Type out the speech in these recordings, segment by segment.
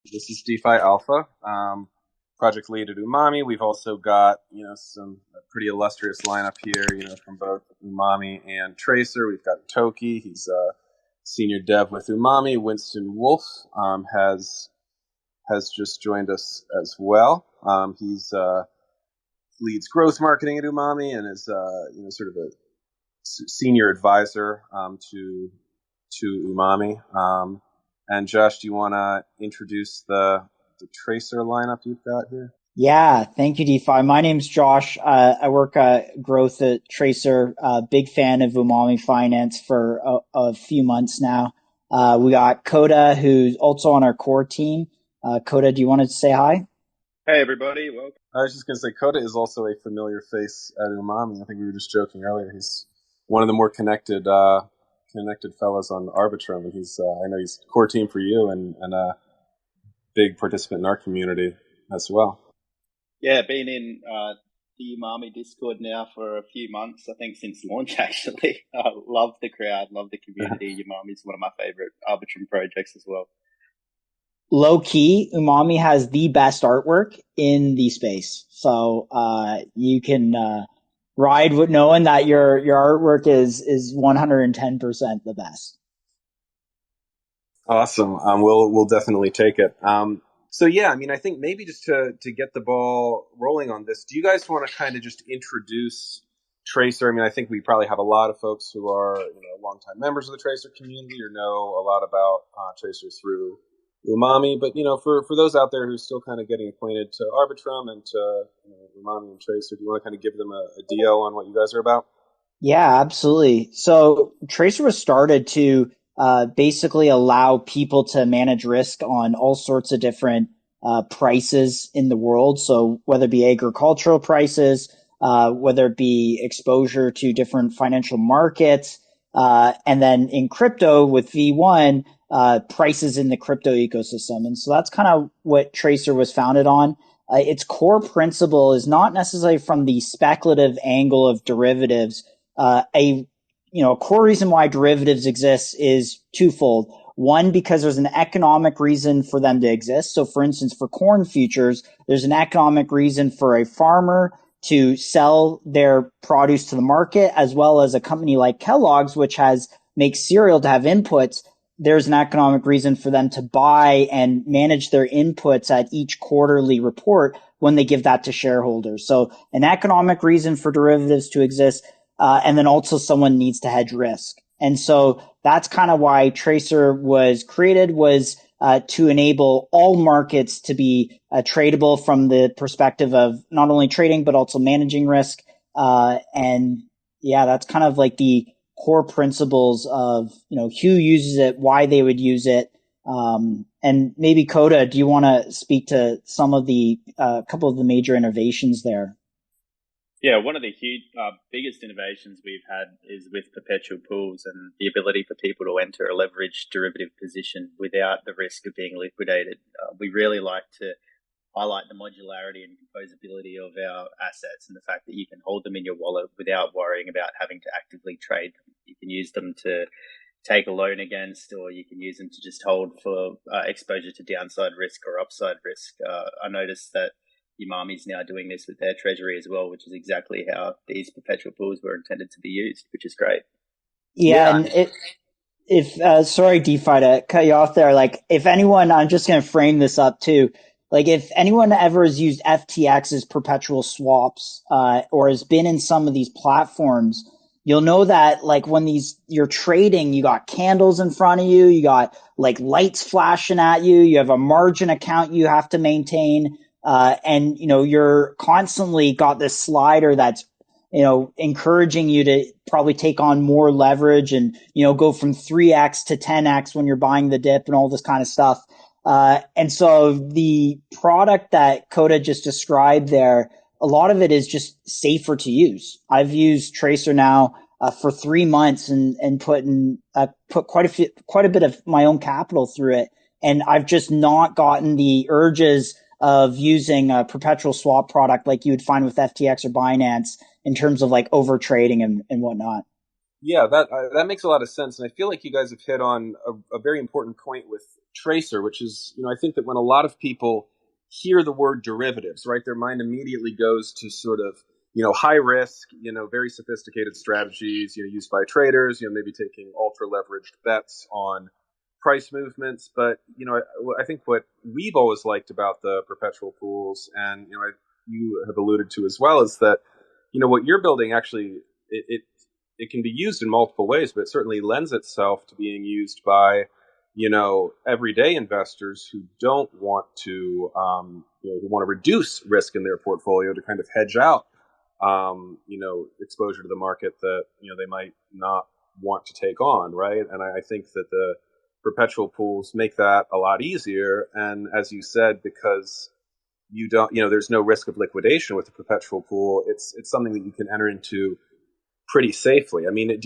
This is DeFi Alpha, project lead at Umami. We've also got, some pretty illustrious lineup here, from both Umami and Tracer. We've got Toki. He's a senior dev with Umami. Winston Wolf has just joined us as well. He's leads growth marketing at Umami and is sort of a senior advisor to Umami. And Josh, do you want to introduce the Tracer lineup you've got here? Yeah, thank you, DeFi. My name's Josh. I work growth at Tracer. Big fan of Umami Finance for a few months now. We got Coda, who's also on our core team. Coda, do you want to say hi? Hey, everybody. Welcome. I was just going to say, Coda is also a familiar face at Umami. I think we were just joking earlier. He's one of the more connected fellows on Arbitrum, and I know he's core team for you and a big participant in our community as well. Yeah, been in the Umami Discord now for a few months, I think since launch actually. Love the crowd, love the community. Umami is one of my favorite Arbitrum projects as well. Low key, Umami has the best artwork in the space. So you can ride with knowing that your artwork is 110% the best. Awesome. We'll definitely take it. So yeah, I mean, I think maybe just to get the ball rolling on this, do you guys want to kind of just introduce Tracer? I mean, I think we probably have a lot of folks who are longtime members of the Tracer community or know a lot about Tracer through Umami, but for those out there who are still kind of getting acquainted to Arbitrum and to Umami and Tracer, do you want to kind of give them a DL on what you guys are about? Yeah, absolutely. So Tracer was started to basically allow people to manage risk on all sorts of different prices in the world. So whether it be agricultural prices, whether it be exposure to different financial markets, and then in crypto with V1, prices in the crypto ecosystem. And so that's kind of what Tracer was founded on. Its core principle is not necessarily from the speculative angle of derivatives. A core reason why derivatives exist is twofold. One, because there's an economic reason for them to exist. So for instance, for corn futures, there's an economic reason for a farmer to sell their produce to the market, as well as a company like Kellogg's, which makes cereal to have inputs. There's an economic reason for them to buy and manage their inputs at each quarterly report when they give that to shareholders. So an economic reason for derivatives to exist. And then also someone needs to hedge risk. And so that's kind of why Tracer was created, was to enable all markets to be tradable from the perspective of not only trading, but also managing risk. And yeah, that's kind of like the core principles of, who uses it, why they would use it. And maybe Coda, do you want to speak to some of the couple of the major innovations there? Yeah, one of the huge, biggest innovations we've had is with perpetual pools and the ability for people to enter a leveraged derivative position without the risk of being liquidated. We really like to highlight the modularity and composability of our assets and the fact that you can hold them in your wallet without worrying about having to actively trade them. You can use them to take a loan against, or you can use them to just hold for exposure to downside risk or upside risk. I noticed that Umami's now doing this with their treasury as well, which is exactly how these perpetual pools were intended to be used, which is great. Yeah, and if sorry, DeFi, to cut you off there. Like, if anyone, I'm just going to frame this up too. Like, if anyone ever has used FTX as perpetual swaps, or has been in some of these platforms, you'll know that like when you're trading, you got candles in front of you, you got like lights flashing at you, you have a margin account you have to maintain. And you're constantly got this slider that's, encouraging you to probably take on more leverage and, go from 3x to 10x when you're buying the dip and all this kind of stuff. And so the product that Coda just described there, a lot of it is just safer to use. I've used Tracer now for 3 months and put quite a bit of my own capital through it. And I've just not gotten the urges of using a perpetual swap product like you would find with FTX or Binance in terms of like over trading and whatnot. Yeah, that makes a lot of sense, and I feel like you guys have hit on a very important point with Tracer, which is, I think that when a lot of people hear the word derivatives, right, their mind immediately goes to sort of, high risk, very sophisticated strategies, used by traders, maybe taking ultra leveraged bets on price movements. But I think what we've always liked about the perpetual pools, and you have alluded to as well, is that what you're building actually it can be used in multiple ways, but it certainly lends itself to being used by, everyday investors who don't want to, who want to reduce risk in their portfolio to kind of hedge out, exposure to the market that, they might not want to take on, right? And I think that the perpetual pools make that a lot easier. And as you said, because you don't, there's no risk of liquidation with the perpetual pool, it's something that you can enter into pretty safely. I mean,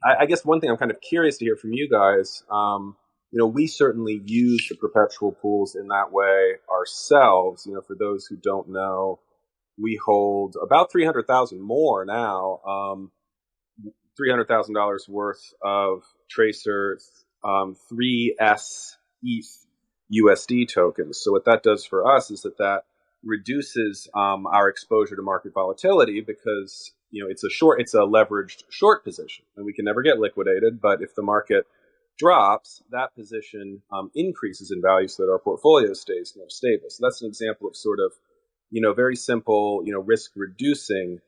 I guess one thing I'm kind of curious to hear from you guys, we certainly use the perpetual pools in that way ourselves. For those who don't know, we hold about 300,000 more now, $300,000 worth of Tracer 3S ETH USD tokens. So what that does for us is that reduces our exposure to market volatility, because it's a leveraged short position, and we can never get liquidated. But if the market drops, that position increases in value, so that our portfolio stays more stable. So that's an example of sort of very simple risk reducing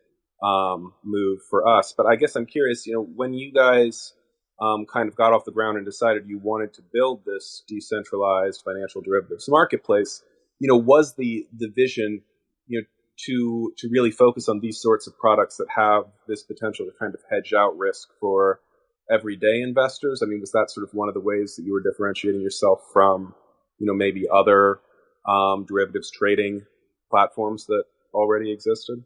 move for us. But I guess I'm curious, when you guys kind of got off the ground and decided you wanted to build this decentralized financial derivatives marketplace, was the vision, to really focus on these sorts of products that have this potential to kind of hedge out risk for everyday investors? I mean, was that sort of one of the ways that you were differentiating yourself from, maybe other derivatives trading platforms that already existed?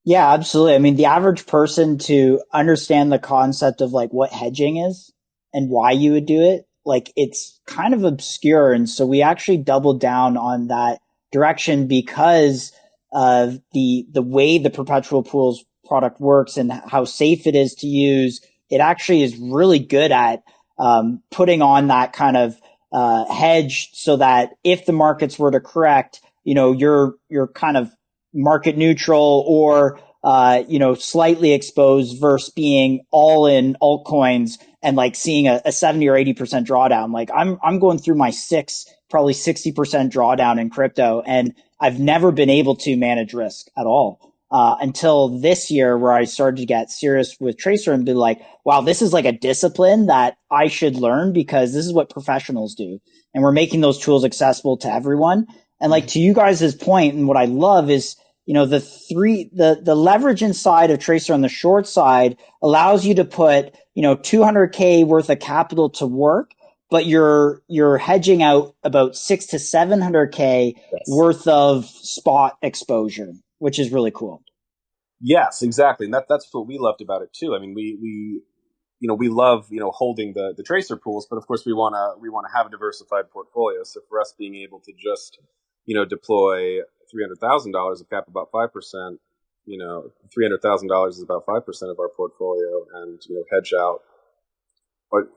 Yeah, absolutely. I mean, the average person to understand the concept of like what hedging is and why you would do it, like it's kind of obscure. And so we actually doubled down on that direction because of the way the perpetual pools product works and how safe it is to use. It actually is really good at putting on that kind of hedge, so that if the markets were to correct, you're kind of market neutral or slightly exposed, versus being all in altcoins and like seeing a 70 or 80% drawdown. Like I'm going through my probably 60% drawdown in crypto, and I've never been able to manage risk at all. Until this year, where I started to get serious with Tracer and be like, wow, this is like a discipline that I should learn, because this is what professionals do. And we're making those tools accessible to everyone. And like to you guys' point, and what I love is, the leverage inside of Tracer on the short side allows you to put, 200K worth of capital to work, but you're hedging out about 600 to 700K worth of spot exposure, which is really cool. Yes, exactly. And that's what we loved about it too. I mean, we love, holding the Tracer pools, but of course we want to have a diversified portfolio. So for us, being able to just, deploy $300,000 of cap, about 5%, $300,000 is about 5% of our portfolio, and, hedge out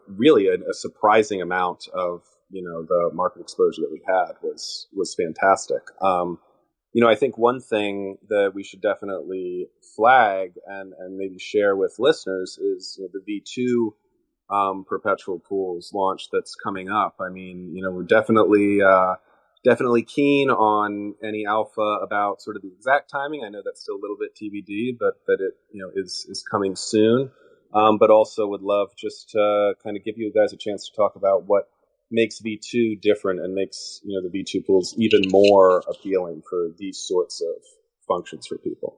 really a surprising amount of, the market exposure that we had was fantastic. I think one thing that we should definitely flag and maybe share with listeners is the V2 perpetual pools launch that's coming up. I mean, we're definitely keen on any alpha about sort of the exact timing. I know that's still a little bit TBD, but that it is coming soon. But also would love just to kind of give you guys a chance to talk about what makes V2 different and makes the V2 pools even more appealing for these sorts of functions for people.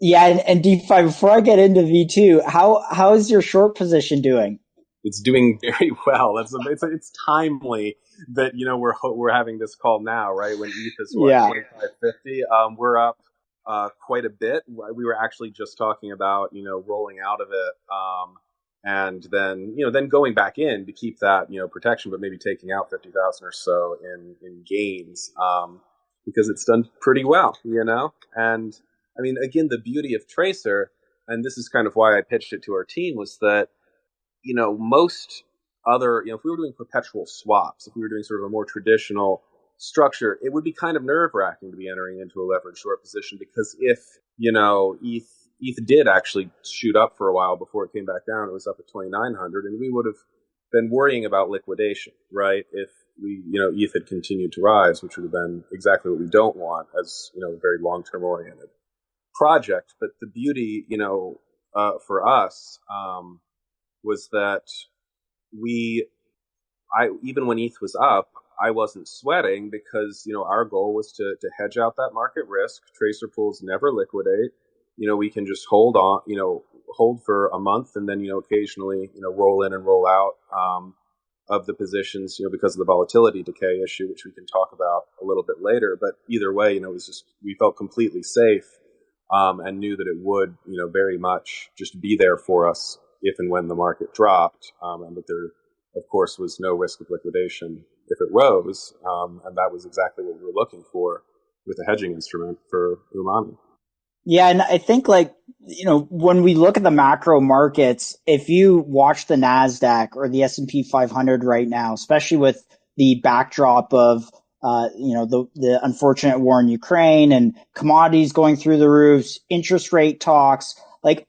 Yeah, and DeFi, before I get into V2, how is your short position doing? It's doing very well. It's timely that we're having this call now, right? When ETH is 2550. We're up quite a bit. We were actually just talking about rolling out of it, and then going back in to keep that protection, but maybe taking out 50,000 or so in gains, because it's done pretty well, And I mean, again, the beauty of Tracer, and this is kind of why I pitched it to our team, was that most other, if we were doing perpetual swaps, if we were doing sort of a more traditional structure, it would be kind of nerve-wracking to be entering into a leveraged short position, because if, ETH did actually shoot up for a while before it came back down, it was up at 2,900, and we would have been worrying about liquidation, right? If ETH had continued to rise, which would have been exactly what we don't want as, a very long-term oriented project. But the beauty, for us, was that even when ETH was up, I wasn't sweating, because, our goal was to hedge out that market risk. Tracer pools never liquidate. We can just hold on, hold for a month, and then, occasionally, roll in and roll out of the positions, because of the volatility decay issue, which we can talk about a little bit later. But either way, it was just, we felt completely safe, and knew that it would, very much just be there for us if and when the market dropped, and that there, of course, was no risk of liquidation if it rose, and that was exactly what we were looking for with a hedging instrument for Umami. Yeah, and I think when we look at the macro markets, if you watch the NASDAQ or the S&P 500 right now, especially with the backdrop of, the unfortunate war in Ukraine and commodities going through the roofs, interest rate talks,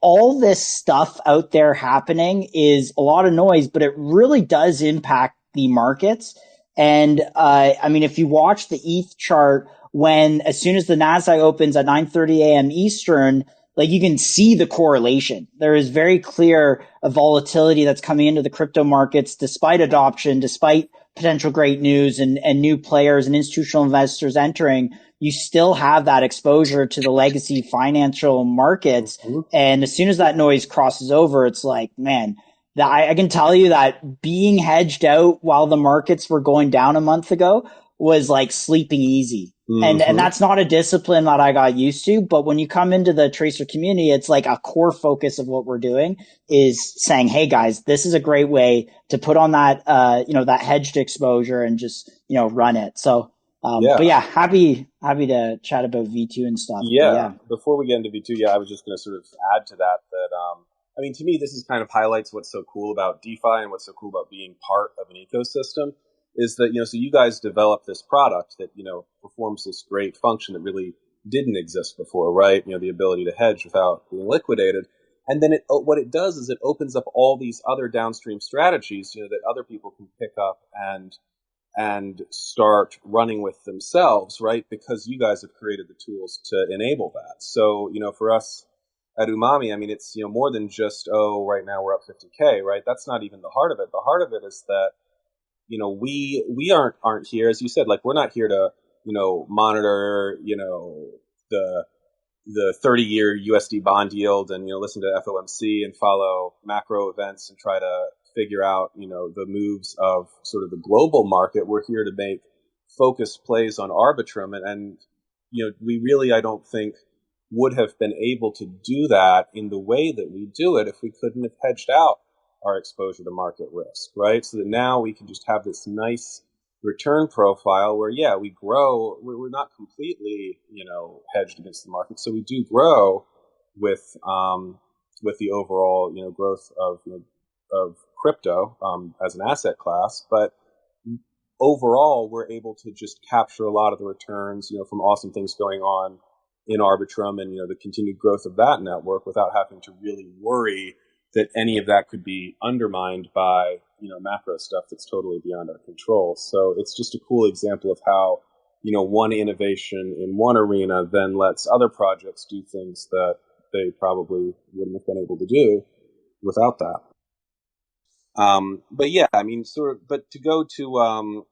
all this stuff out there happening is a lot of noise, but it really does impact the markets. And, if you watch the ETH chart, as soon as the NASDAQ opens at 9:30 a.m. Eastern, you can see the correlation. There is very clear a volatility that's coming into the crypto markets, despite adoption, despite potential great news and new players and institutional investors entering. You still have that exposure to the legacy financial markets. Mm-hmm. And as soon as that noise crosses over, it's man, I can tell you that being hedged out while the markets were going down a month ago was like sleeping easy. Mm-hmm. And that's not a discipline that I got used to. But when you come into the Tracer community, it's a core focus of what we're doing is saying, hey guys, this is a great way to put on that, that hedged exposure and just, run it. So, but yeah, happy to chat about V2 and stuff. Yeah. Before we get into V2, I was just going to sort of add to that, to me, this is kind of highlights what's so cool about DeFi and what's so cool about being part of an ecosystem, is that, so you guys developed this product that, performs this great function that really didn't exist before, right? The ability to hedge without being liquidated. And then what it does is it opens up all these other downstream strategies, that other people can pick up and start running with themselves, right? Because you guys have created the tools to enable that. So, for us at Umami, it's, more than just, right now we're up 50K, right? That's not even the heart of it. The heart of it is that, we aren't here, as you said, we're not here to, monitor, the 30-year USD bond yield and, listen to FOMC and follow macro events and try to figure out, the moves of sort of the global market. We're here to make focused plays on Arbitrum. And we really, I don't think, would have been able to do that in the way that we do it if we couldn't have hedged out our exposure to market risk, right? So that now we can just have this nice return profile where, we grow. We're not completely, hedged against the market. So we do grow with the overall, growth of crypto as an asset class. But overall, we're able to just capture a lot of the returns, from awesome things going on in Arbitrum and, the continued growth of that network without having to really worry that any of that could be undermined by, macro stuff that's totally beyond our control. So it's just a cool example of how, one innovation in one arena then lets other projects do things that they probably wouldn't have been able to do without that. But to go to,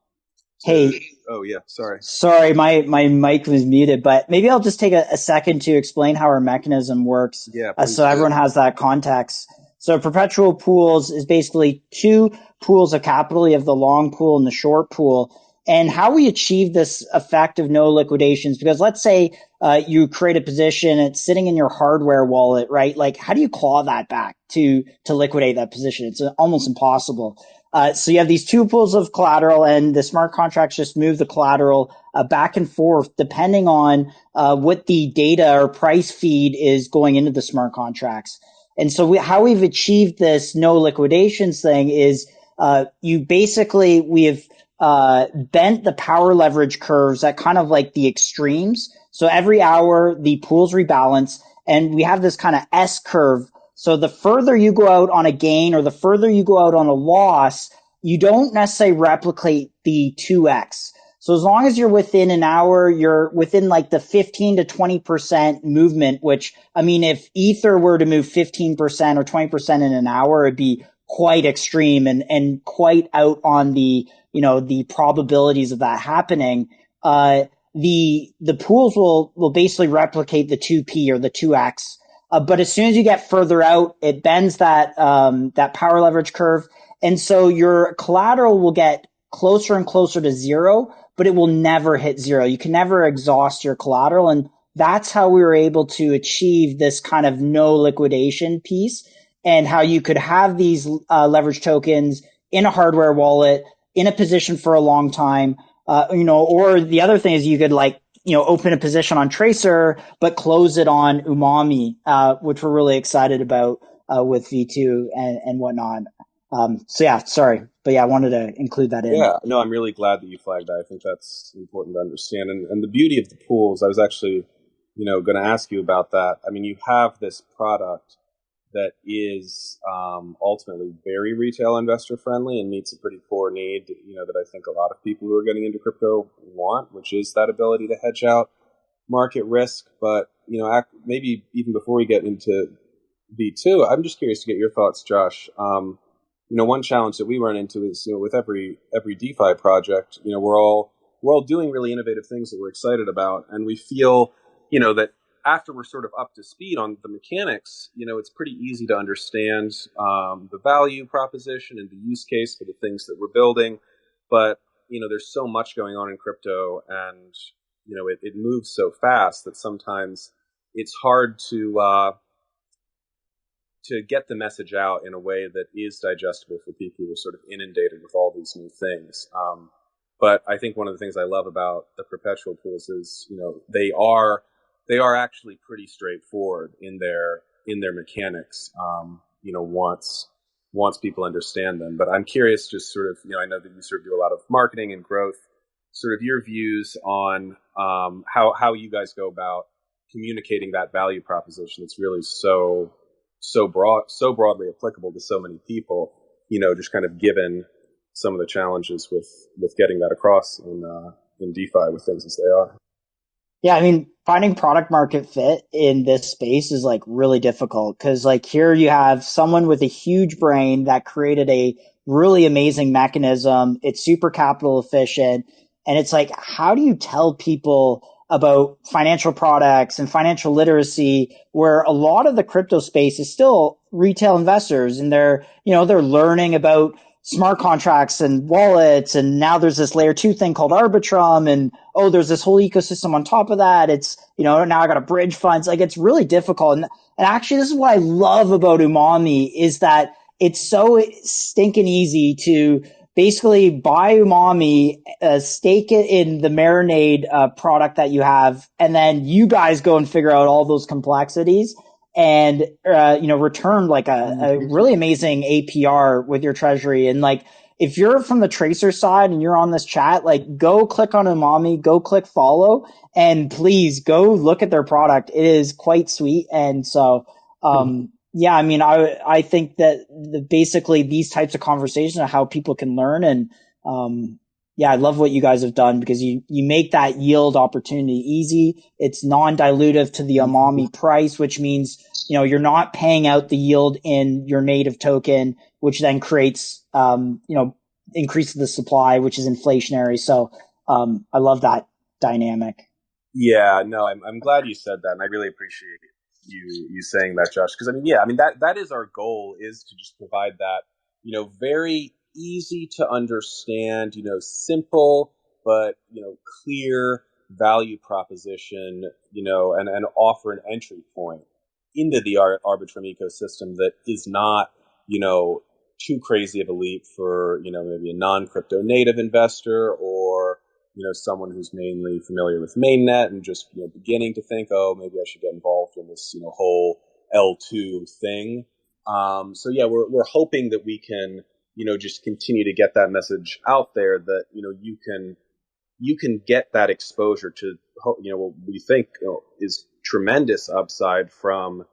hey. Oh yeah, sorry. Sorry, my mic was muted, but maybe I'll just take a second to explain how our mechanism works. Yeah, so everyone has that context. So perpetual pools is basically two pools of capital. You have the long pool and the short pool. And how we achieve this effect of no liquidations, because let's say you create a position, it's sitting in your hardware wallet, right? How do you claw that back to liquidate that position? It's almost impossible. So you have these two pools of collateral, and the smart contracts just move the collateral back and forth depending on what the data or price feed is going into the smart contracts. And so how we've achieved this no liquidations thing is we have bent the power leverage curves at kind of like the extremes. So every hour the pools rebalance, and we have this kind of S curve. So the further you go out on a gain or the further you go out on a loss, you don't necessarily replicate the 2x. So as long as you're within an hour, you're within like the 15 to 20% movement, which, I mean, if Ether were to move 15% or 20% in an hour, it'd be quite extreme and quite out on the, the probabilities of that happening. The pools will basically replicate the 2p or the 2x. But as soon as you get further out, it bends that power leverage curve. And so your collateral will get closer and closer to zero, but it will never hit zero. You can never exhaust your collateral. And that's how we were able to achieve this kind of no liquidation piece, and how you could have these leverage tokens in a hardware wallet in a position for a long time. Or the other thing is you could open a position on Tracer, but close it on Umami, which we're really excited about with V2 and whatnot. So yeah, sorry. But yeah, I wanted to include that in. Yeah, no, I'm really glad that you flagged that. I think that's important to understand. And the beauty of the pools, I was actually, going to ask you about that. I mean, you have this product that is ultimately very retail investor friendly and meets a pretty core need, that I think a lot of people who are getting into crypto want, which is that ability to hedge out market risk. But, maybe even before we get into V2, I'm just curious to get your thoughts, Josh. One challenge that we run into is, with every DeFi project, we're all doing really innovative things that we're excited about, and we feel, that after we're sort of up to speed on the mechanics, it's pretty easy to understand the value proposition and the use case for the things that we're building. But there's so much going on in crypto, and it moves so fast that sometimes it's hard to get the message out in a way that is digestible for people who are sort of inundated with all these new things. But I think one of the things I love about the perpetual pools is, they are actually pretty straightforward in their mechanics. Once people understand them. But I'm curious, just sort of, I know that you sort of do a lot of marketing and growth. Sort of your views on how you guys go about communicating that value proposition. It's really so broadly applicable to so many people, just kind of given some of the challenges with getting that across in DeFi with things as they are. Yeah, I mean, finding product market fit in this space is really difficult, because here you have someone with a huge brain that created a really amazing mechanism. It's super capital efficient. And it's how do you tell people about financial products and financial literacy, where a lot of the crypto space is still retail investors, and they're learning about smart contracts and wallets, and now there's this layer 2 thing called Arbitrum, and there's this whole ecosystem on top of that. It's now I got a bridge funds. It's really difficult. And actually, this is what I love about Umami, is that it's so stinking easy to basically buy Umami, stake it in the Marinade product that you have, and then you guys go and figure out all those complexities, and return a really amazing APR with your treasury. And if you're from the Tracer side and you're on this chat, go click on Umami, go click follow, and please go look at their product. It is quite sweet. And so yeah, I mean, I think that basically these types of conversations are how people can learn. And yeah, I love what you guys have done, because you make that yield opportunity easy. It's non-dilutive to the Umami price, which means, you're not paying out the yield in your native token, which then creates, increases the supply, which is inflationary. So I love that dynamic. Yeah, no, I'm glad you said that, and I really appreciate you saying that, Josh. Because that is our goal, is to just provide that, very easy to understand, simple but clear value proposition, and offer an entry point into the Arbitrum ecosystem that is not, too crazy of a leap for, maybe a non-crypto native investor, or someone who's mainly familiar with mainnet and just beginning to think, oh, maybe I should get involved in this whole L2 thing. So yeah, we're hoping that we can, just continue to get that message out there that, you can get that exposure to, what we think, is tremendous upside from,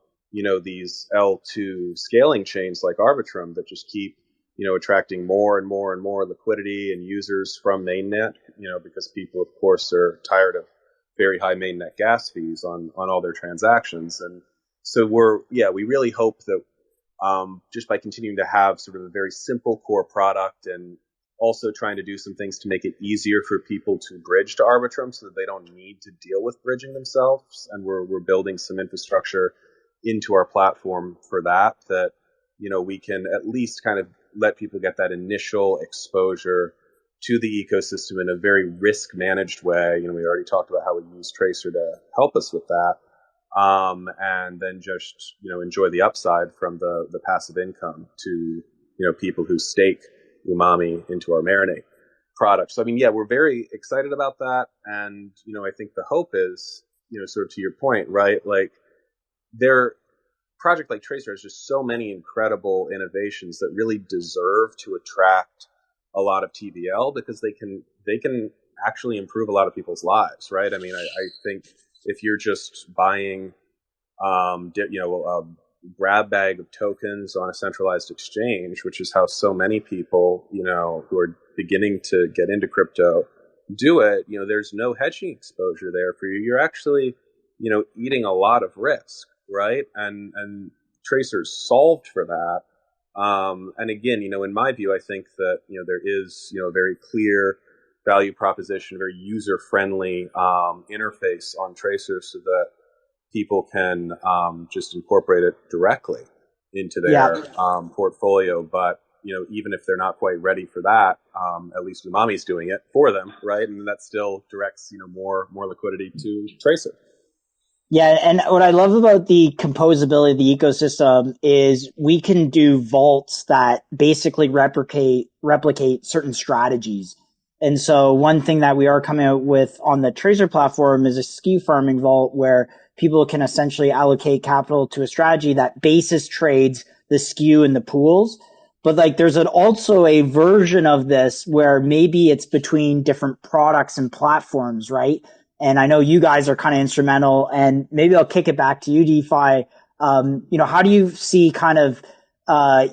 these L2 scaling chains like Arbitrum that just keep, attracting more and more and more liquidity and users from mainnet, because people, of course, are tired of very high mainnet gas fees on all their transactions. And so we really hope that, just by continuing to have sort of a very simple core product and also trying to do some things to make it easier for people to bridge to Arbitrum so that they don't need to deal with bridging themselves. And we're building some infrastructure into our platform for that, we can at least kind of let people get that initial exposure to the ecosystem in a very risk managed way. We already talked about how we use Tracer to help us with that. And then just, enjoy the upside from the passive income to, people who stake Umami into our marinate product. So, we're very excited about that. And, I think the hope is, sort of to your point, right? Like project like Tracer has just so many incredible innovations that really deserve to attract a lot of TVL because they can actually improve a lot of people's lives, right? I think if you're just buying, a grab bag of tokens on a centralized exchange, which is how so many people, who are beginning to get into crypto do it, there's no hedging exposure there for you. You're actually, eating a lot of risk, right? And Tracer's solved for that. And again, in my view, I think that, there is, a very clear value proposition, very user-friendly interface on Tracer so that people can just incorporate it directly into their portfolio. But, even if they're not quite ready for that, at least Umami's doing it for them, right? And that still directs, more liquidity to Tracer. Yeah, and what I love about the composability of the ecosystem is we can do vaults that basically replicate certain strategies. And so one thing that we are coming out with on the Tracer platform is a skew farming vault where people can essentially allocate capital to a strategy that basis trades the skew and the pools. But like there's also a version of this where maybe it's between different products and platforms, right? And I know you guys are kind of instrumental, and maybe I'll kick it back to you, DeFi. How do you see kind of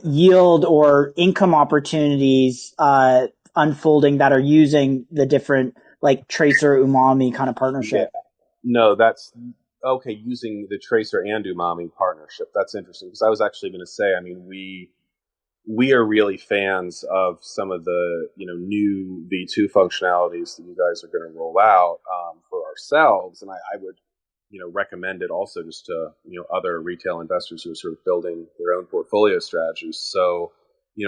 yield or income opportunities unfolding that are using the different like Tracer Umami kind of partnership? Yeah. No, that's okay. Using the Tracer and Umami partnership, that's interesting because I was actually going to say, we are really fans of some of the new V2 functionalities that you guys are going to roll out for ourselves, and I would recommend it also just to other retail investors who are sort of building their own portfolio strategies. So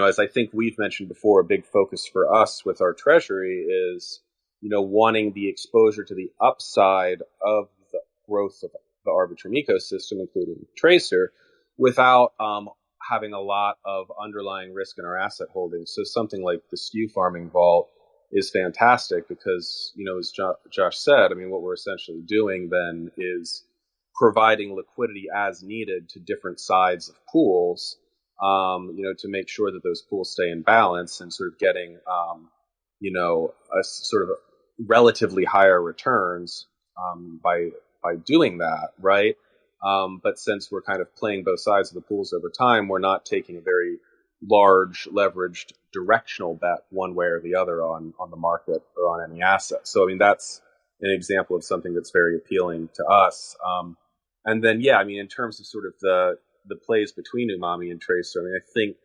as I think we've mentioned before, a big focus for us with our treasury is wanting the exposure to the upside of the growth of the Arbitrum ecosystem, including Tracer, without having a lot of underlying risk in our asset holdings. So something like the skew farming vault is fantastic because, as Josh said, what we're essentially doing then is providing liquidity as needed to different sides of pools, to make sure that those pools stay in balance and sort of getting, a sort of relatively higher returns by doing that, right? But since we're kind of playing both sides of the pools over time, we're not taking a very large leveraged directional bet one way or the other on the market or on any asset. So, that's an example of something that's very appealing to us. And then, in terms of sort of the plays between Umami and Tracer, I think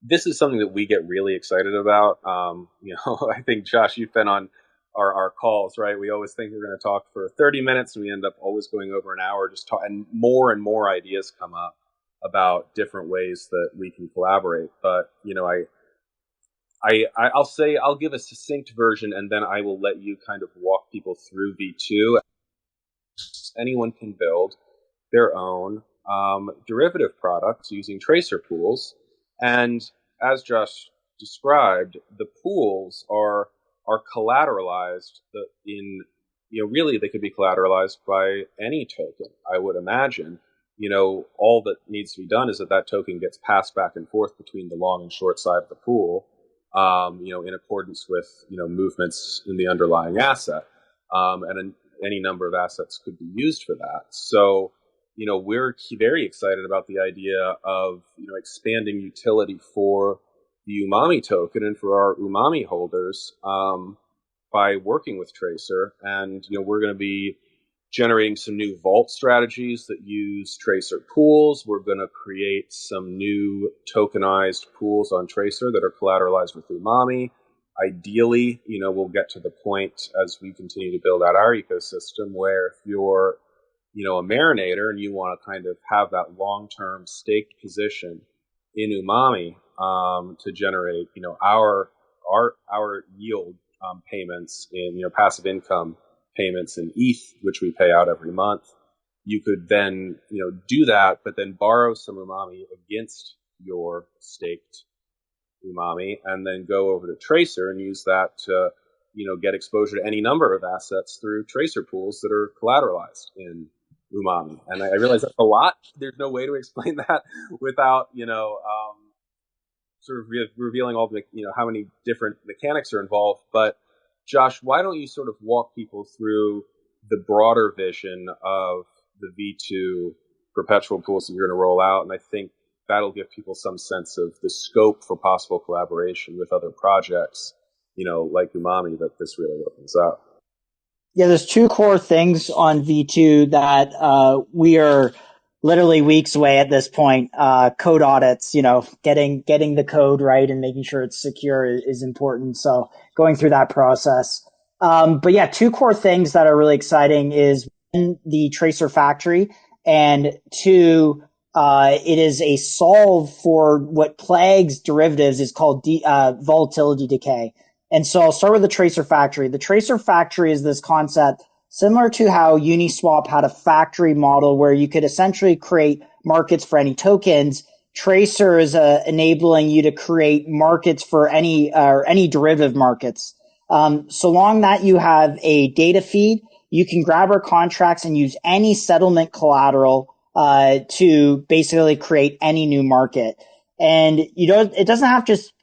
this is something that we get really excited about. I think, Josh, you've been on our calls, right? We always think we're going to talk for 30 minutes and we end up always going over an hour and more ideas come up about different ways that we can collaborate. But, I'll say I'll give a succinct version and then I will let you kind of walk people through V2. Anyone can build their own derivative products using tracer pools. And as Josh described, the pools are collateralized really they could be collateralized by any token, I would imagine. all that needs to be done is that token gets passed back and forth between the long and short side of the pool, in accordance with, movements in the underlying asset. And any number of assets could be used for that. So, we're very excited about the idea of, expanding utility for the Umami token and for our Umami holders, by working with Tracer. And, we're going to be generating some new vault strategies that use Tracer pools. We're going to create some new tokenized pools on Tracer that are collateralized with Umami. Ideally, we'll get to the point as we continue to build out our ecosystem where if you're, a marinator and you want to kind of have that long-term staked position in Umami, to generate, our yield, payments in, passive income payments in ETH, which we pay out every month. You could then, do that, but then borrow some Umami against your staked Umami and then go over to Tracer and use that to, get exposure to any number of assets through Tracer pools that are collateralized in Umami. And I realize that's a lot. There's no way to explain that without, sort of revealing all the, how many different mechanics are involved. But Josh, why don't you sort of walk people through the broader vision of the V2 perpetual pools that you're going to roll out? And I think that'll give people some sense of the scope for possible collaboration with other projects, like Umami, that this really opens up. Yeah, there's two core things on V2 that we are literally weeks away at this point. Code audits, getting the code right and making sure it's secure is important. So going through that process. But yeah, two core things that are really exciting is the Tracer Factory, and two, it is a solve for what plagues derivatives is called volatility decay. And so I'll start with the Tracer Factory. The Tracer Factory is this concept similar to how Uniswap had a factory model where you could essentially create markets for any tokens. Tracer is enabling you to create markets for any derivative markets. So long that you have a data feed, you can grab our contracts and use any settlement collateral to basically create any new market. And it doesn't have just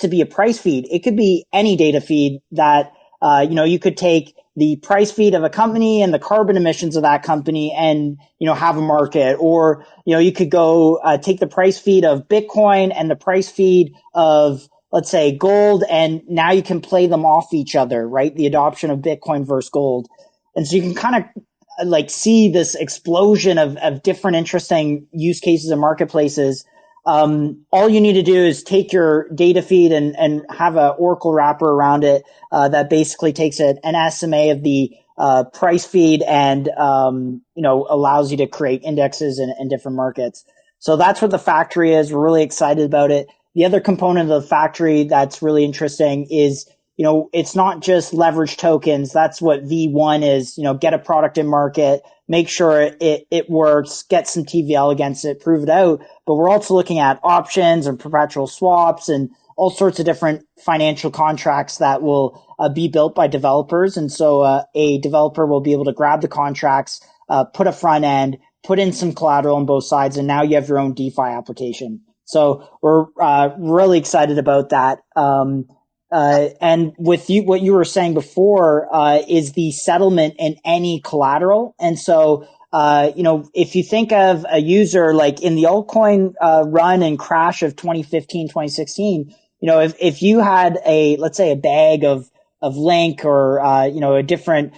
to be a price feed. It could be any data feed that you could take the price feed of a company and the carbon emissions of that company and have a market, or you could go take the price feed of Bitcoin and the price feed of, let's say, gold, and now you can play them off each other, right? The adoption of Bitcoin versus gold. And so you can kind of see this explosion of different interesting use cases and marketplaces. All you need to do is take your data feed and have an Oracle wrapper around it that basically takes an SMA of the price feed and allows you to create indexes in different markets. So that's what the factory is. We're really excited about it. The other component of the factory that's really interesting is it's not just leverage tokens. That's what V1 is, get a product in market, make sure it works, get some TVL against it, prove it out. But we're also looking at options and perpetual swaps and all sorts of different financial contracts that will be built by developers. And so a developer will be able to grab the contracts, put a front end, put in some collateral on both sides, and now you have your own DeFi application. So we're really excited about that. And with what you were saying before, is the settlement in any collateral. And so, if you think of a user like in the altcoin, run and crash of 2015, 2016, if you had let's say a bag of Link or, a different,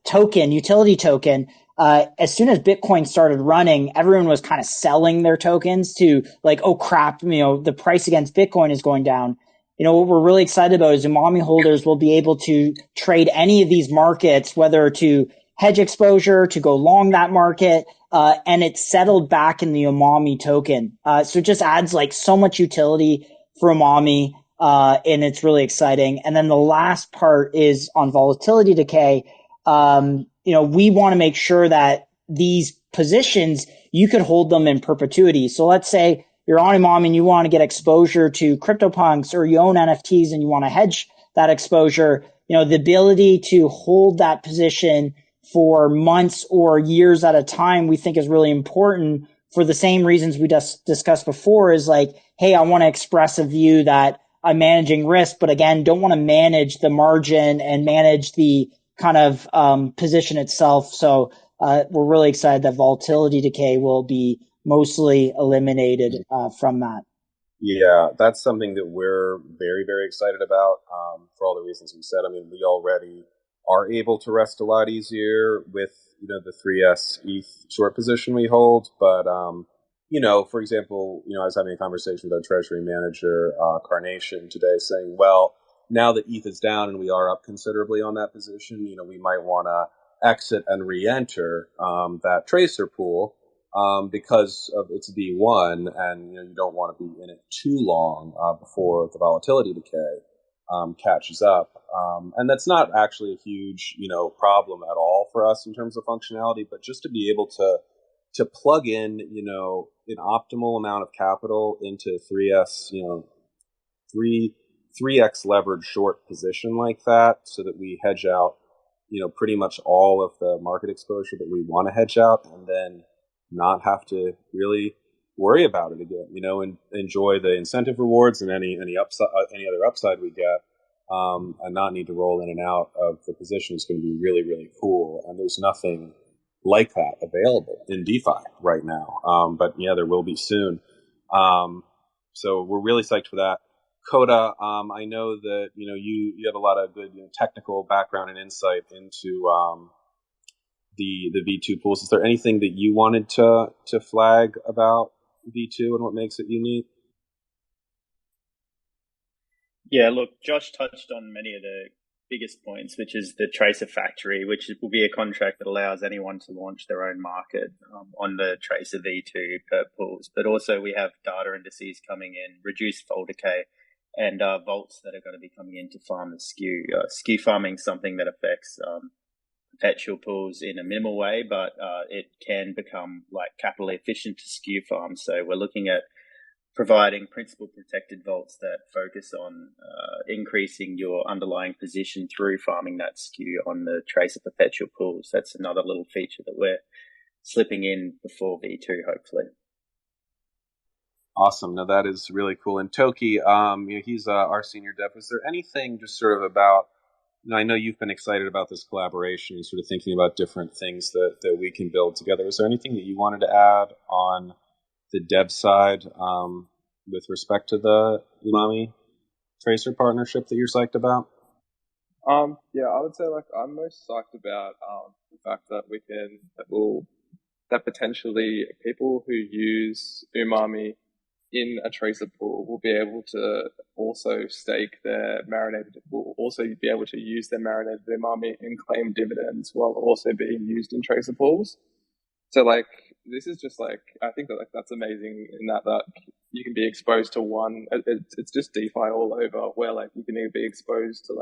token, utility token, as soon as Bitcoin started running, everyone was kind of selling their tokens to oh crap, the price against Bitcoin is going down. What we're really excited about is Umami holders will be able to trade any of these markets, whether to hedge exposure, to go long that market, and it's settled back in the Umami token. So it just adds so much utility for Umami, and it's really exciting. And then the last part is on volatility decay. We want to make sure that these positions, you could hold them in perpetuity. So let's say you're on Umami and you want to get exposure to CryptoPunks, or you own NFTs and you want to hedge that exposure, the ability to hold that position for months or years at a time, we think is really important for the same reasons we just discussed before, is like, hey, I want to express a view that I'm managing risk, but again, don't want to manage the margin and manage the kind of position itself. So we're really excited that volatility decay will be mostly eliminated from that. Yeah, that's something that we're very, very excited about for all the reasons we said. I mean, we already are able to rest a lot easier with, the 3S ETH short position we hold. But, for example, I was having a conversation with our treasury manager, Carnation, today saying, well, now that ETH is down and we are up considerably on that position, we might want to exit and re-enter that tracer pool. Because of its V1, and you don't want to be in it too long before the volatility decay catches up. And that's not actually a huge problem at all for us in terms of functionality, but just to be able to plug in an optimal amount of capital into 3S 3x leverage short position like that, so that we hedge out pretty much all of the market exposure that we want to hedge out, and then not have to really worry about it again, and enjoy the incentive rewards and any other upside we get, and not need to roll in and out of the position is going to be really, really cool. And there's nothing like that available in DeFi right now. But yeah, there will be soon. So we're really psyched for that. Coda, I know that, you have a lot of good technical background and insight into, the V2 pools. Is there anything that you wanted to flag about V2 and what makes it unique? Yeah, look, Josh touched on many of the biggest points, which is the Tracer Factory, which will be a contract that allows anyone to launch their own market on the Tracer V2 per pools. But also we have data indices coming in, reduced fold decay, and vaults that are going to be coming in to farm the skew. Skew farming is something that affects perpetual pools in a minimal way, but it can become like capital efficient to skew farm. So we're looking at providing principal protected vaults that focus on increasing your underlying position through farming that skew on the Tracer perpetual pools. That's another little feature that we're slipping in before V2, hopefully. Awesome. Now that is really cool. And Toki, he's our senior dev. Was there anything just sort of about, I know you've been excited about this collaboration and sort of thinking about different things that we can build together. Was there anything that you wanted to add on the dev side with respect to the Umami Tracer partnership that you're psyched about? Yeah, I would say I'm most psyched about the fact that that potentially people who use Umami in a tracer pool will be able to also stake their marinated, will also be able to use their marinated Umami and claim dividends while also being used in tracer pools. So this is just I think that that's amazing in that you can be exposed to one. It's just DeFi all over, where you can either be exposed to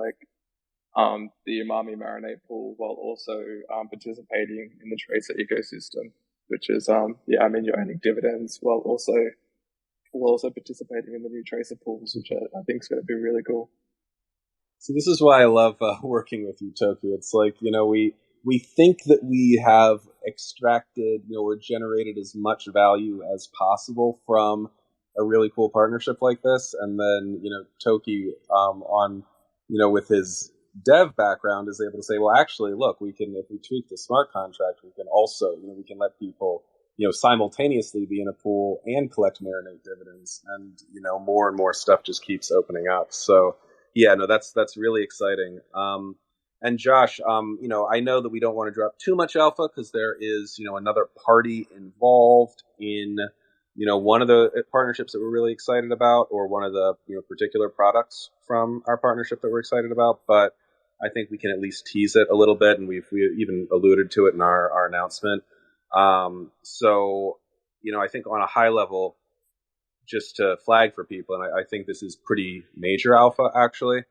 the Umami marinate pool while also participating in the tracer ecosystem, which is you're earning dividends while also participating in the new tracer pools, which I think is going to be really cool. So this is why I love working with you, Toki. It's we think that we have extracted, or generated as much value as possible from a really cool partnership like this, and then Toki with his dev background is able to say, well, actually, look, if we tweak the smart contract, we can also we can let people simultaneously be in a pool and collect marinate dividends, and more and more stuff just keeps opening up. So yeah, no, that's really exciting. And Josh, I know that we don't want to drop too much alpha because there is another party involved in one of the partnerships that we're really excited about, or one of the particular products from our partnership that we're excited about. But I think we can at least tease it a little bit, and we even alluded to it in our announcement. So, I think on a high level, just to flag for people, and I think this is pretty major alpha, actually,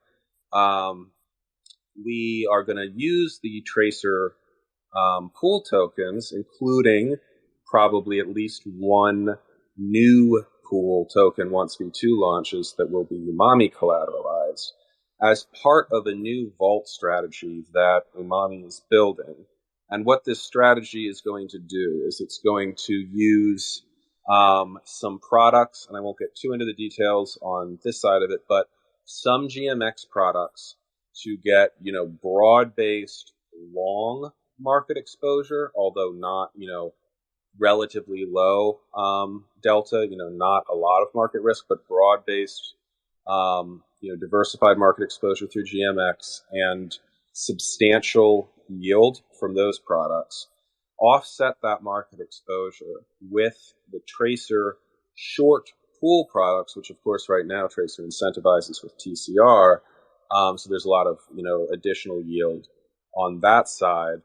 we are going to use the Tracer pool tokens, including probably at least one new pool token once V2 launches that will be Umami collateralized, as part of a new vault strategy that Umami is building. And what this strategy is going to do is it's going to use some products, and I won't get too into the details on this side of it, but some GMX products to get, broad-based long market exposure, although not, relatively low delta, not a lot of market risk, but broad-based, diversified market exposure through GMX and substantial yield from those products. Offset that market exposure with the Tracer short pool products, which of course right now Tracer incentivizes with TCR. So there's a lot of, additional yield on that side.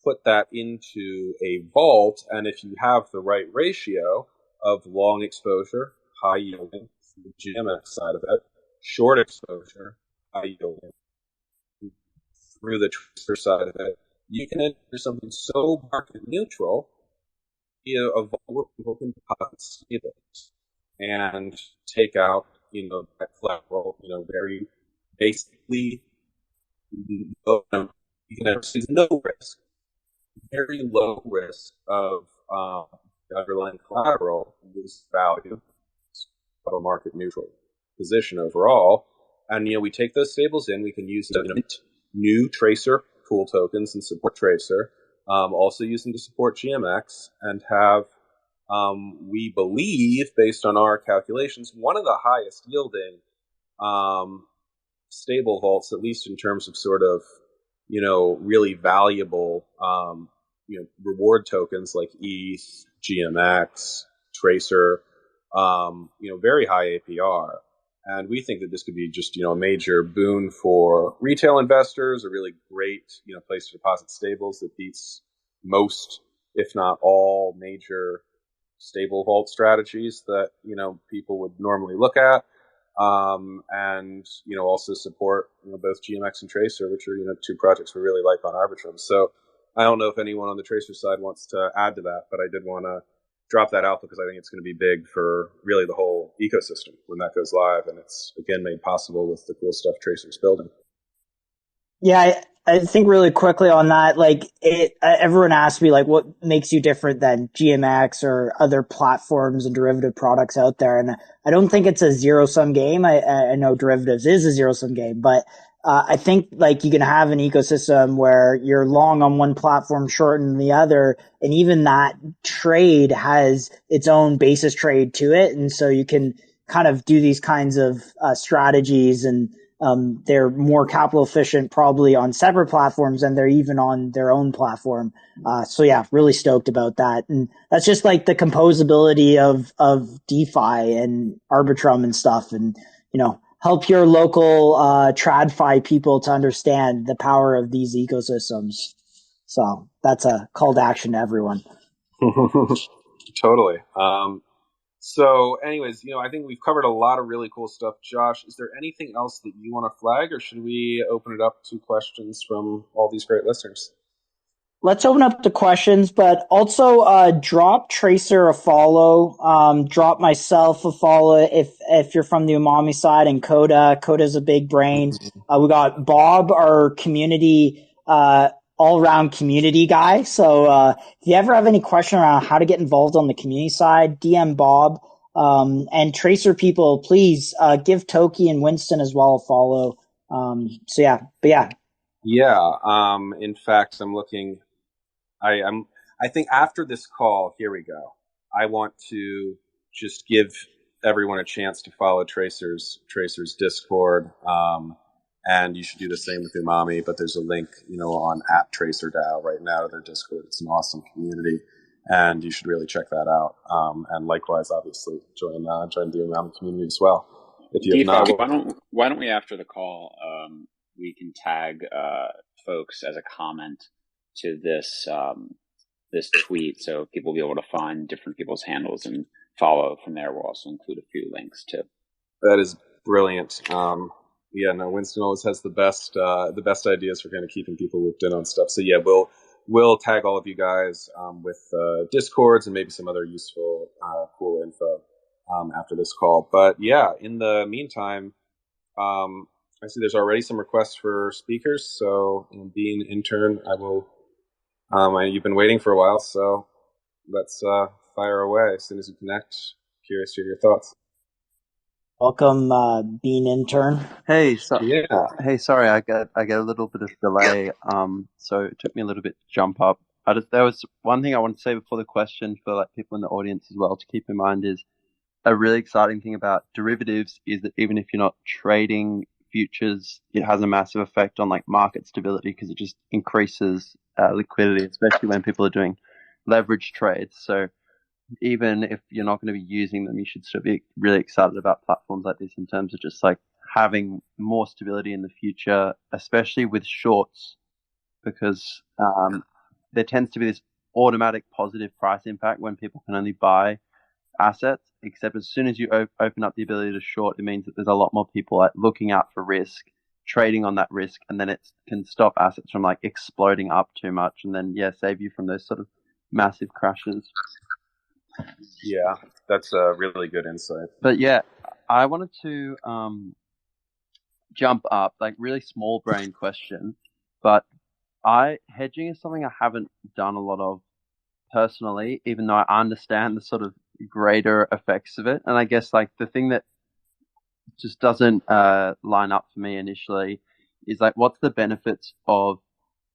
Put that into a vault, and if you have the right ratio of long exposure, high yielding, the GMX side of it, short exposure, high yielding, through the Tracer side of it, you can enter something so market neutral, a vault where people can deposit stables and take out, that collateral, very basically, you can have no risk, very low risk of the underlying collateral lose value of a market neutral position overall. And, we take those stables in, we can use new Tracer pool tokens and support Tracer, also use them to support GMX, and have, we believe, based on our calculations, one of the highest yielding stable vaults, at least in terms of sort of, really valuable, reward tokens like ETH, GMX, Tracer, very high APR. And we think that this could be just, a major boon for retail investors, a really great, place to deposit stables that beats most, if not all, major stable vault strategies that, people would normally look at. And, also support, both GMX and Tracer, which are, two projects we really like on Arbitrum. So I don't know if anyone on the Tracer side wants to add to that, but I did want to drop that out because I think it's going to be big for really the whole ecosystem when that goes live. And it's, again, made possible with the cool stuff Tracer's building. Yeah, I think really quickly on that, everyone asks me, what makes you different than GMX or other platforms and derivative products out there? And I don't think it's a zero-sum game. I know derivatives is a zero-sum game, but I think you can have an ecosystem where you're long on one platform, short on the other, and even that trade has its own basis trade to it. And so you can kind of do these kinds of strategies, and they're more capital efficient probably on separate platforms than they're even on their own platform. So yeah, really stoked about that. And that's just the composability of DeFi and Arbitrum and stuff, and, help your local TradFi people to understand the power of these ecosystems. So that's a call to action to everyone. Totally. So anyways, I think we've covered a lot of really cool stuff. Josh, is there anything else that you want to flag, or should we open it up to questions from all these great listeners? Let's open up to questions, but also drop Tracer a follow. Drop myself a follow if you're from the Umami side, and Coda. Coda's a big brain. We got Bob, our community, all-around community guy. So if you ever have any question around how to get involved on the community side, DM Bob. And Tracer people, please give Toki and Winston as well a follow. So yeah, but yeah. Yeah. In fact, I'm looking. I think after this call, here we go. I want to just give everyone a chance to follow Tracer's Discord. And you should do the same with Umami, but there's a link, on @TracerDAO right now to their Discord. It's an awesome community, and you should really check that out. And likewise, obviously, join the Umami community as well. If you have not, why don't we, after the call, we can tag folks as a comment to this this tweet, so people will be able to find different people's handles and follow from there. We'll also include a few links too. That is brilliant. Yeah, no, Winston always has the best ideas for kind of keeping people looped in on stuff. So yeah, we'll tag all of you guys with Discords and maybe some other useful, cool info after this call. But yeah, in the meantime, I see there's already some requests for speakers. So being an intern, I will And you've been waiting for a while, so let's fire away as soon as you connect. Curious to hear your thoughts. Welcome, Bean intern. Hey, Yeah. hey, sorry, I get a little bit of delay. So it took me a little bit to jump up. There was one thing I wanted to say before the question for like people in the audience as well to keep in mind is a really exciting thing about derivatives is that even if you're not trading futures, it has a massive effect on like market stability because it just increases liquidity, especially when people are doing leverage trades. So even if you're not going to be using them, you should still be really excited about platforms like this in terms of just like having more stability in the future, especially with shorts, because there tends to be this automatic positive price impact when people can only buy assets. Except as soon as you open up the ability to short, it means that there's a lot more people like looking out for risk, trading on that risk, and then it can stop assets from like exploding up too much, and then save you from those sort of massive crashes. Yeah, that's a really good insight. But yeah, I wanted to jump up, like really small brain question, but hedging is something I haven't done a lot of personally, even though I understand the sort of greater effects of it. And I guess like the thing that just doesn't line up for me initially is like, what's the benefits of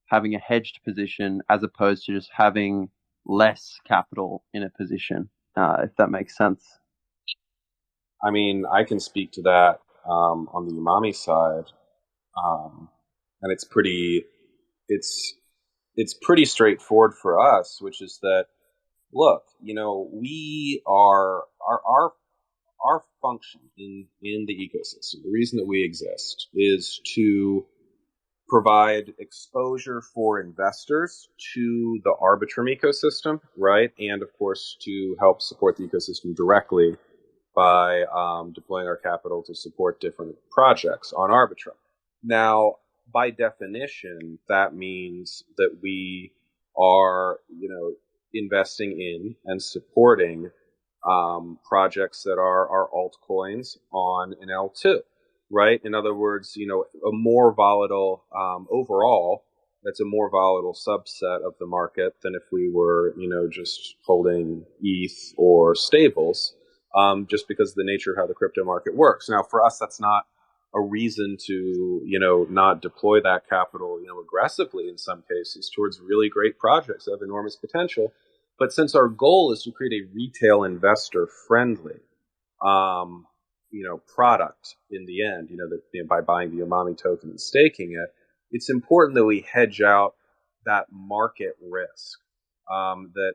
having a hedged position as opposed to just having less capital in a position, if that makes sense? I mean, I can speak to that on the Umami side, and it's pretty straightforward for us, which is that, look, we are our function in the ecosystem. The reason that we exist is to provide exposure for investors to the Arbitrum ecosystem, right? And of course, to help support the ecosystem directly by deploying our capital to support different projects on Arbitrum. Now, by definition, that means that we are, investing in and supporting projects that are altcoins on an L2, right? In other words, a more volatile overall. That's a more volatile subset of the market than if we were, just holding ETH or stables, just because of the nature of how the crypto market works. Now, for us, that's not a reason to, not deploy that capital, aggressively in some cases towards really great projects that have enormous potential. But since our goal is to create a retail investor friendly, product in the end, that by buying the Umami token and staking it, it's important that we hedge out that market risk that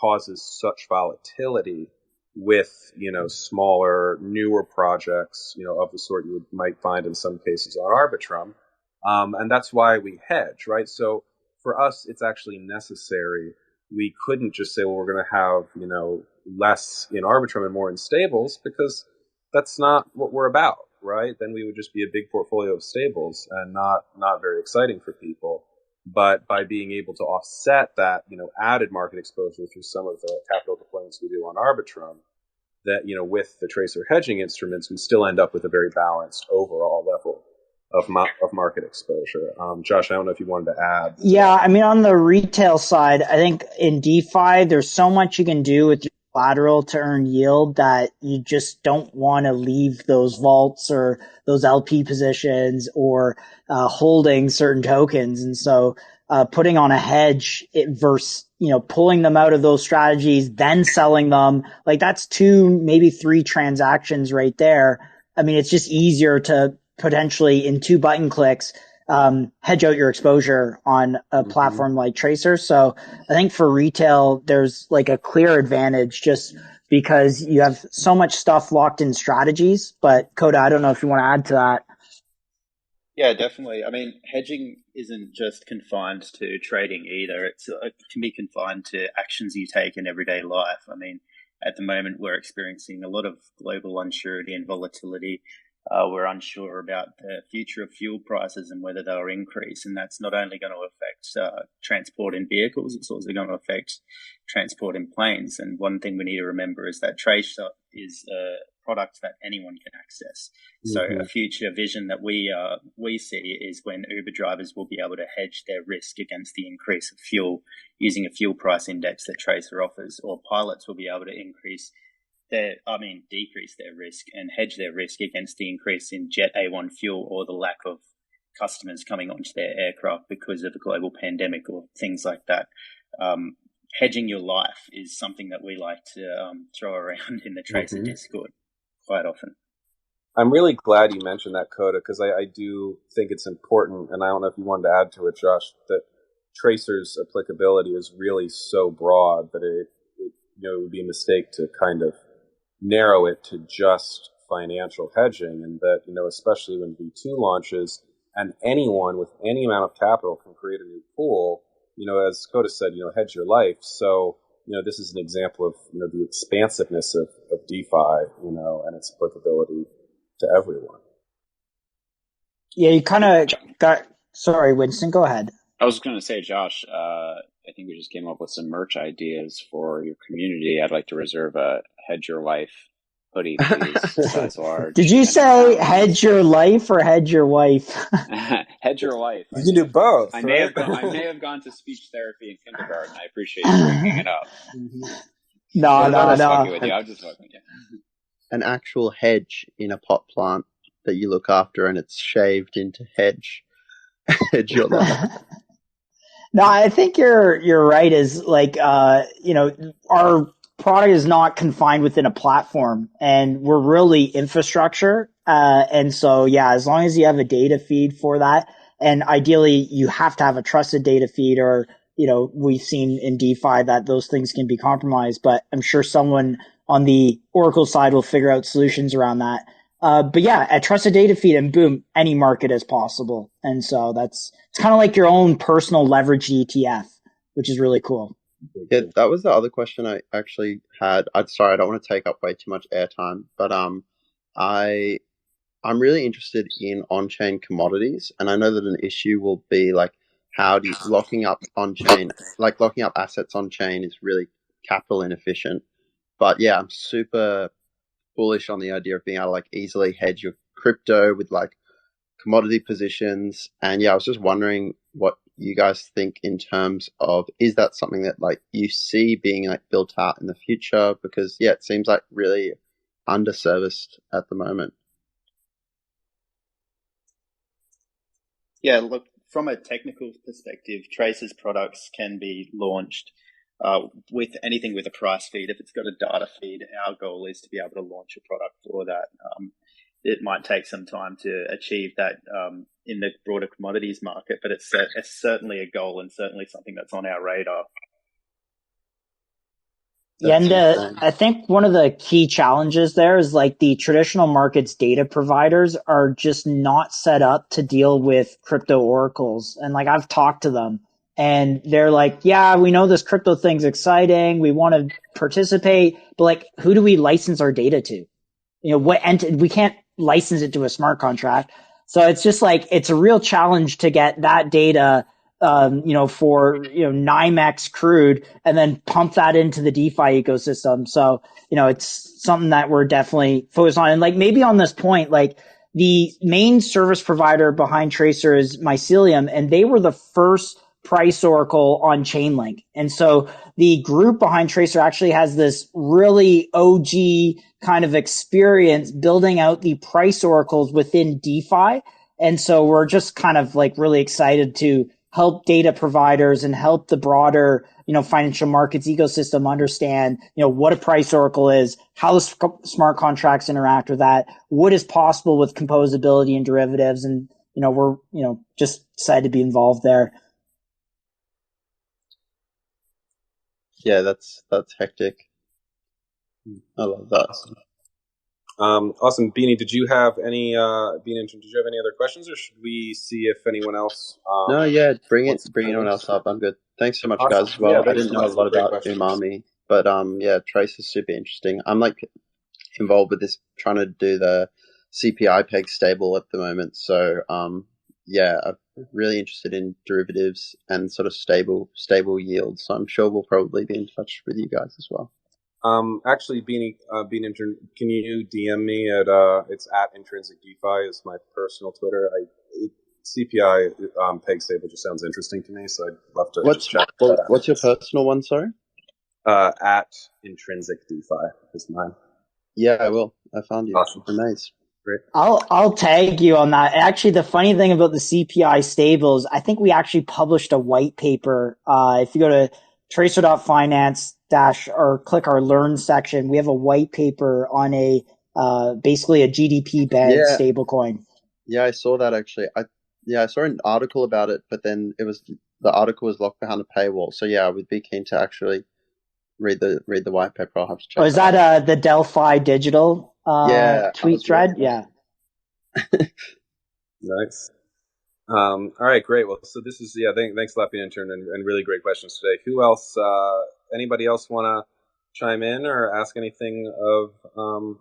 causes such volatility with smaller, newer projects of the sort you might find in some cases on Arbitrum, and that's why we hedge, right? So for us, it's actually necessary. We couldn't just say, well, we're going to have less in Arbitrum and more in stables, because that's not what we're about, right? Then we would just be a big portfolio of stables and not very exciting for people. But by being able to offset that, added market exposure through some of the capital deployments we do on Arbitrum, that, with the Tracer hedging instruments, we still end up with a very balanced overall level of market exposure. Josh, I don't know if you wanted to add. Yeah, I mean, on the retail side, I think in DeFi, there's so much you can do with your collateral to earn yield that you just don't want to leave those vaults or those LP positions or holding certain tokens. And so putting on a hedge versus, pulling them out of those strategies, then selling them, like that's 2, maybe 3 transactions right there. I mean, it's just easier to potentially in 2 button clicks hedge out your exposure on a platform like Tracer. So I think for retail, there's like a clear advantage just because you have so much stuff locked in strategies. But Coda, I don't know if you want to add to that. Yeah, definitely. I mean, hedging isn't just confined to trading either. It can be confined to actions you take in everyday life. I mean, at the moment, we're experiencing a lot of global uncertainty and volatility. We're unsure about the future of fuel prices and whether they'll increase. And that's not only going to affect transport in vehicles, it's also going to affect transport in planes. And one thing we need to remember is that Tracer is a product that anyone can access. So a future vision that we see is when Uber drivers will be able to hedge their risk against the increase of fuel using a fuel price index that Tracer offers, or pilots will be able to decrease their risk and hedge their risk against the increase in Jet A1 fuel or the lack of customers coming onto their aircraft because of a global pandemic or things like that. Hedging your life is something that we like to throw around in the Tracer Discord quite often. I'm really glad you mentioned that, Coda, because I do think it's important, and I don't know if you wanted to add to it, Josh, that Tracer's applicability is really so broad that it would be a mistake to kind of narrow it to just financial hedging, and that, especially when V2 launches and anyone with any amount of capital can create a new pool, as Coda said, hedge your life. So, this is an example of, the expansiveness of DeFi, and its applicability to everyone. Yeah, you kind of got... Sorry, Winston, go ahead. I was going to say, Josh, I think we just came up with some merch ideas for your community. I'd like to reserve a Hedge Your Life hoodie, please. Size large. Did you say hedge your life or hedge your wife? Hedge your life. You can do both. I may have gone to speech therapy in kindergarten. I appreciate you bringing it up. No. I'm just fucking with you. An actual hedge in a pot plant that you look after, and it's shaved into hedge. Hedge your life. No, I think you're right. Is like our product is not confined within a platform, and we're really infrastructure. And so, yeah, as long as you have a data feed for that, and ideally you have to have a trusted data feed, or, we've seen in DeFi that those things can be compromised, but I'm sure someone on the Oracle side will figure out solutions around that. But yeah, a trusted data feed, and boom, any market is possible. And so it's kind of like your own personal leverage ETF, which is really cool. Yeah, that was the other question I actually had. Sorry, I don't want to take up way too much airtime, but I'm really interested in on-chain commodities, and I know that an issue will be like locking up on-chain, like locking up assets on-chain is really capital inefficient. But yeah, I'm super bullish on the idea of being able to like easily hedge your crypto with like commodity positions. And yeah, I was just wondering what you guys think in terms of, is that something that like you see being like built out in the future? Because yeah, it seems like really underserviced at the moment. Yeah, look, from a technical perspective, Tracer's products can be launched with anything with a price feed. If it's got a data feed, our goal is to be able to launch a product for that. It might take some time to achieve that in the broader commodities market, but it's certainly a goal and certainly something that's on our radar. Yeah, and I think one of the key challenges there is like the traditional markets data providers are just not set up to deal with crypto oracles. And like I've talked to them, and they're like, yeah, we know this crypto thing's exciting, we want to participate, but like, who do we license our data to? We can't license it to a smart contract. So it's just like, it's a real challenge to get that data, for, NYMEX crude, and then pump that into the DeFi ecosystem. So, it's something that we're definitely focused on. And like, maybe on this point, like the main service provider behind Tracer is Mycelium, and they were the first price oracle on Chainlink. And so the group behind Tracer actually has this really OG kind of experience building out the price oracles within DeFi. And so we're just kind of like really excited to help data providers and help the broader, financial markets ecosystem understand, what a price oracle is, how the smart contracts interact with that, what is possible with composability and derivatives. And, we're, just excited to be involved there. Yeah, that's hectic. I love that. Awesome. Beanie, did you have any other questions, or should we see if anyone else? No, yeah, bring anyone else up. I'm good. Thanks so much, Awesome. guys, as well. Yeah, I didn't know a lot about Umami, but yeah, Trace is super interesting. I'm like involved with this, trying to do the CPI peg stable at the moment. So yeah, I'm really interested in derivatives and sort of stable yields. So I'm sure we'll probably be in touch with you guys as well. Actually, can you DM me at it's at Intrinsic DeFi is my personal Twitter. CPI peg stable just sounds interesting to me, so I'd love to just chat about that. What's your personal one, sorry? At Intrinsic DeFi is mine. Yeah, I will. I found you. Awesome. Nice. Great. I'll tag you on that. Actually, the funny thing about the CPI stables, I think we actually published a white paper. If you go to tracer.finance or click our learn section, we have a white paper on basically a GDP bed stablecoin. Yeah, I saw that actually. I saw an article about it, but then the article was locked behind a paywall. So yeah, I would be keen to actually read the white paper. I'll have to check. Oh, is that the Delphi Digital tweet thread? Yeah. Nice. All right, great. Well, so this is thanks a lot, being intern, and really great questions today. Who else? Anybody else want to chime in or ask anything of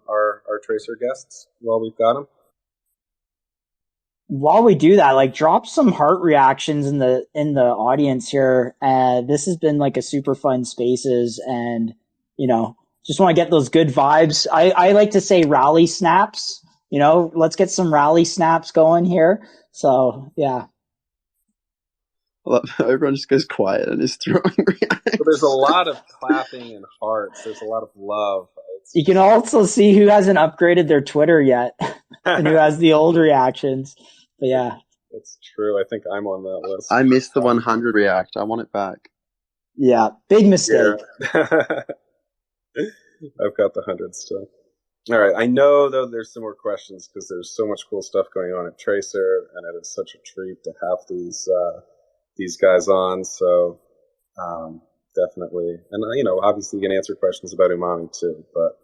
our Tracer guests while we've got them? While we do that, like, drop some heart reactions in the audience here. This has been like a super fun spaces, and just want to get those good vibes. I like to say rally snaps. Let's get some rally snaps going here. So yeah. Well, everyone just goes quiet and is throwing reactions. So there's a lot of clapping and hearts. There's a lot of love. You can also see who hasn't upgraded their Twitter yet and who has the old reactions. But yeah. That's true. I think I'm on that list. I missed the 100 react. I want it back. Yeah. Big mistake. Yeah. I've got the 100 still. All right. I know, though, there's some more questions because there's so much cool stuff going on at Tracer, and it is such a treat to have these guys on. So definitely. And, obviously you can answer questions about Umami too, but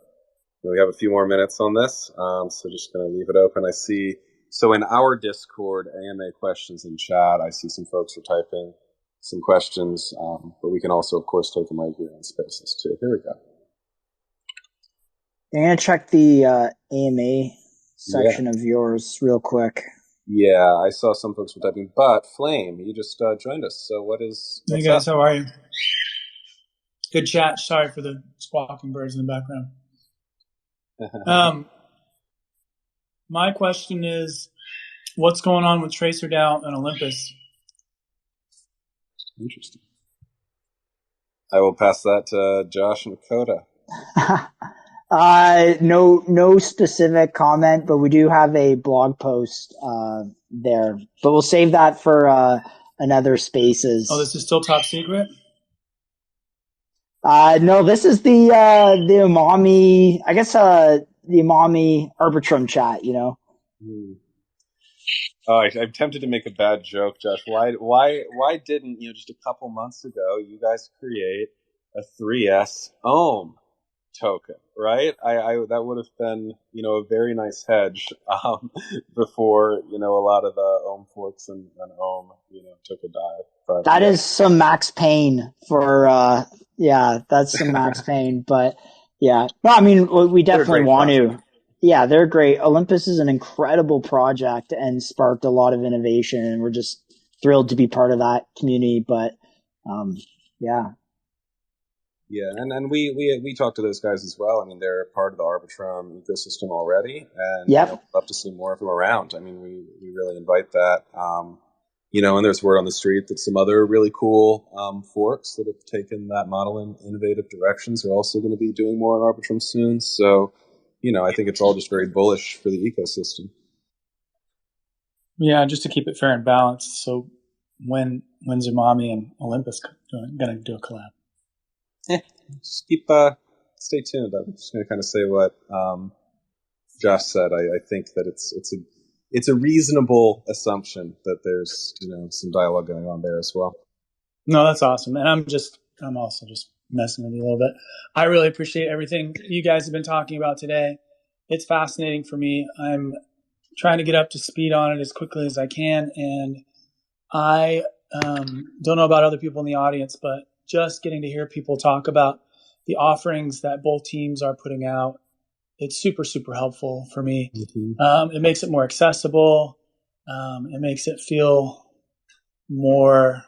we have a few more minutes on this. So just going to leave it open. I see. So in our Discord, AMA questions in chat, I see some folks are typing some questions, but we can also, of course, take them right here in Spaces too. Here we go. I'm going to check the AMA section of yours real quick. Yeah, I saw some folks were typing, but Flame, you just joined us. So what's Hey guys, how are you? Good chat. Sorry for the squawking birds in the background. My question is, what's going on with TracerDAO and Olympus? Interesting. I will pass that to Josh and Coda. No specific comment, but we do have a blog post there. But we'll save that for another Spaces. Oh, this is still top secret? No, this is the Umami. I guess the Umami Arbitrum chat. Oh, I'm tempted to make a bad joke, Josh. Why didn't just a couple months ago you guys create a 3S Ohm token, right? I that would have been a very nice hedge before a lot of the Ohm forks and Ohm took a dive. But that is some Max Payne for that's some Max Payne. But yeah, no, I mean we definitely want to. Yeah, they're great. Olympus is an incredible project and sparked a lot of innovation, and we're just thrilled to be part of that community. But yeah. Yeah, and we talk to those guys as well. I mean, they're part of the Arbitrum ecosystem already, and love to see more of them around. I mean, we really invite that. And there's word on the street that some other really cool forks that have taken that model in innovative directions are also going to be doing more on Arbitrum soon. So, I think it's all just very bullish for the ecosystem. Yeah, just to keep it fair and balanced. So, when's Umami and Olympus going to do a collab? Just stay tuned. I'm just going to kind of say what Josh said. I think that it's a reasonable assumption that there's some dialogue going on there as well. No, that's awesome, and I'm also just messing with you a little bit. I really appreciate everything you guys have been talking about today. It's fascinating for me. I'm trying to get up to speed on it as quickly as I can, and I don't know about other people in the audience, but just getting to hear people talk about the offerings that both teams are putting out, it's super, super helpful for me. Mm-hmm. It makes it more accessible. It makes it feel more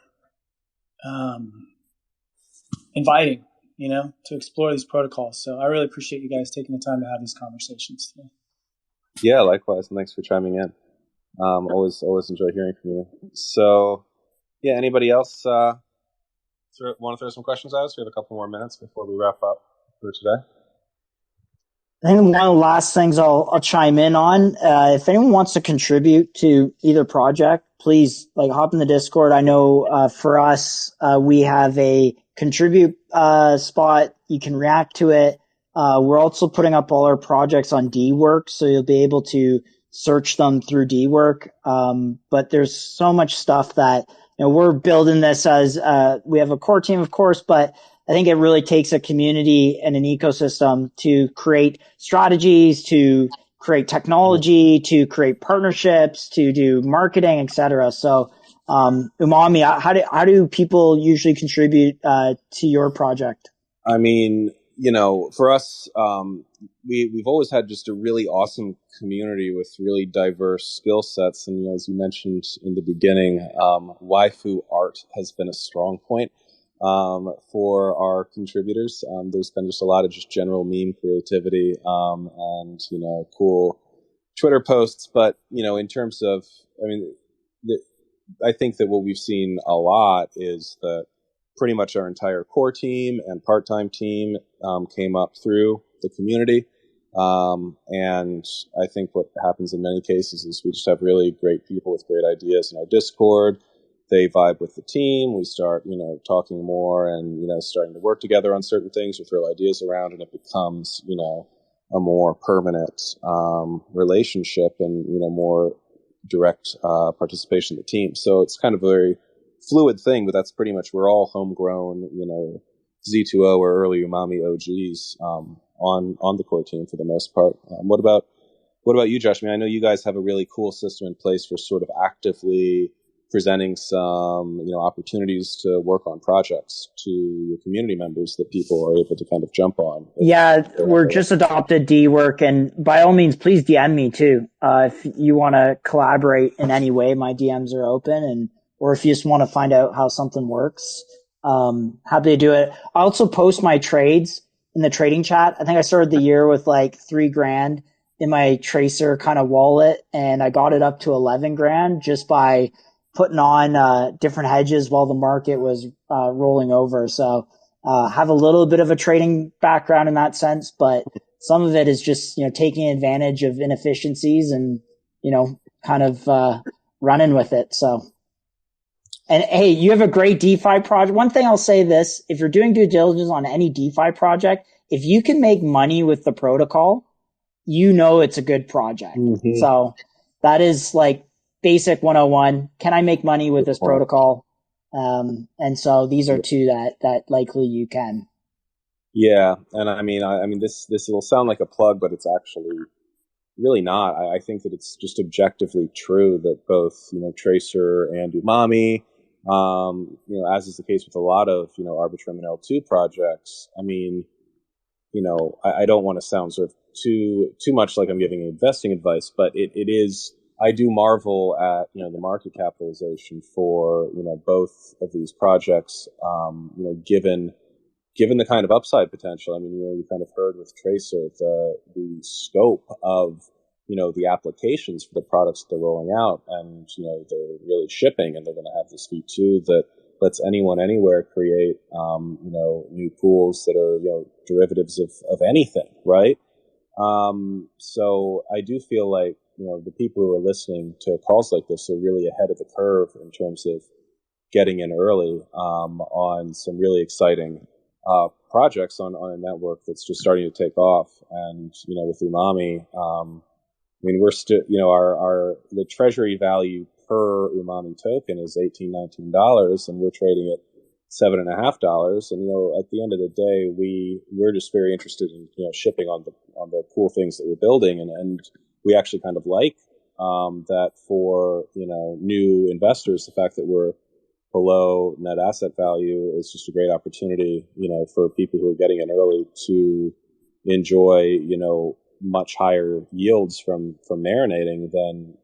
inviting to explore these protocols. So I really appreciate you guys taking the time to have these conversations today. Yeah, likewise. And thanks for chiming in. Always enjoy hearing from you. So, yeah, anybody else want to throw some questions at us? We have a couple more minutes before we wrap up for today. I think one of the last things I'll chime in on, if anyone wants to contribute to either project, please hop in the Discord. I know for us, we have a contribute spot. You can react to it. We're also putting up all our projects on DWork, so you'll be able to search them through DWork. But there's so much stuff that we're building this as we have a core team, of course, but I think it really takes a community and an ecosystem to create strategies, to create technology, to create partnerships, to do marketing, etc. So, Umami, how do people usually contribute to your project? I mean, for us, we've always had just a really awesome community with really diverse skill sets. And as you mentioned in the beginning, waifu art has been a strong point for our contributors. There's been just a lot of just general meme creativity and cool Twitter posts. But in terms of, I think that what we've seen a lot is that pretty much our entire core team and part-time team came up through the community. And I think what happens in many cases is we just have really great people with great ideas in our Discord. They vibe with the team. We start, talking more and, starting to work together on certain things or throw ideas around, and it becomes, a more permanent relationship and, more direct participation in the team. So it's kind of a very fluid thing, but that's pretty much, we're all homegrown, Z2O or early Umami OGs on the core team for the most part. What about you, Josh? I know you guys have a really cool system in place for sort of actively presenting some, opportunities to work on projects to your community members that people are able to kind of jump on. Yeah, we're just adopted DWork, and by all means, please DM me too. If you want to collaborate in any way, my DMs are open, or if you just want to find out how something works, happy to do it. I also post my trades in the trading chat. I think I started the year with $3,000 in my Tracer kind of wallet, and I got it up to 11 grand just by putting on different hedges while the market was rolling over. So have a little bit of a trading background in that sense, but some of it is just taking advantage of inefficiencies and kind of running with it. So, and hey, you have a great DeFi project. One thing I'll say this: if you're doing due diligence on any DeFi project, if you can make money with the protocol, it's a good project. Mm-hmm. So that is basic 101. Can I make money with this protocol? And so these are two that likely you can. Yeah. And I mean, this will sound like a plug, but it's actually really not. I think that it's just objectively true that both, Tracer and Umami, as is the case with a lot of, Arbitrum and L2 projects. I mean, I don't want to sound sort of too much like I'm giving investing advice, but it is, I do marvel at, the market capitalization for, both of these projects, given the kind of upside potential. I mean, you kind of heard with Tracer the scope of, the applications for the products that they're rolling out, and, they're really shipping, and they're going to have this V2 that lets anyone anywhere create, new pools that are, derivatives of anything, right? So I do feel like, the people who are listening to calls like this are really ahead of the curve in terms of getting in early on some really exciting projects on a network that's just starting to take off. And with Umami, we're still, the treasury value per Umami token is $18-19, and we're trading at $7.50. And at the end of the day, we're just very interested in shipping on the cool things that we're building, and we actually kind of like that for new investors. The fact that we're below net asset value is just a great opportunity, for people who are getting in early to enjoy much higher yields from marinating than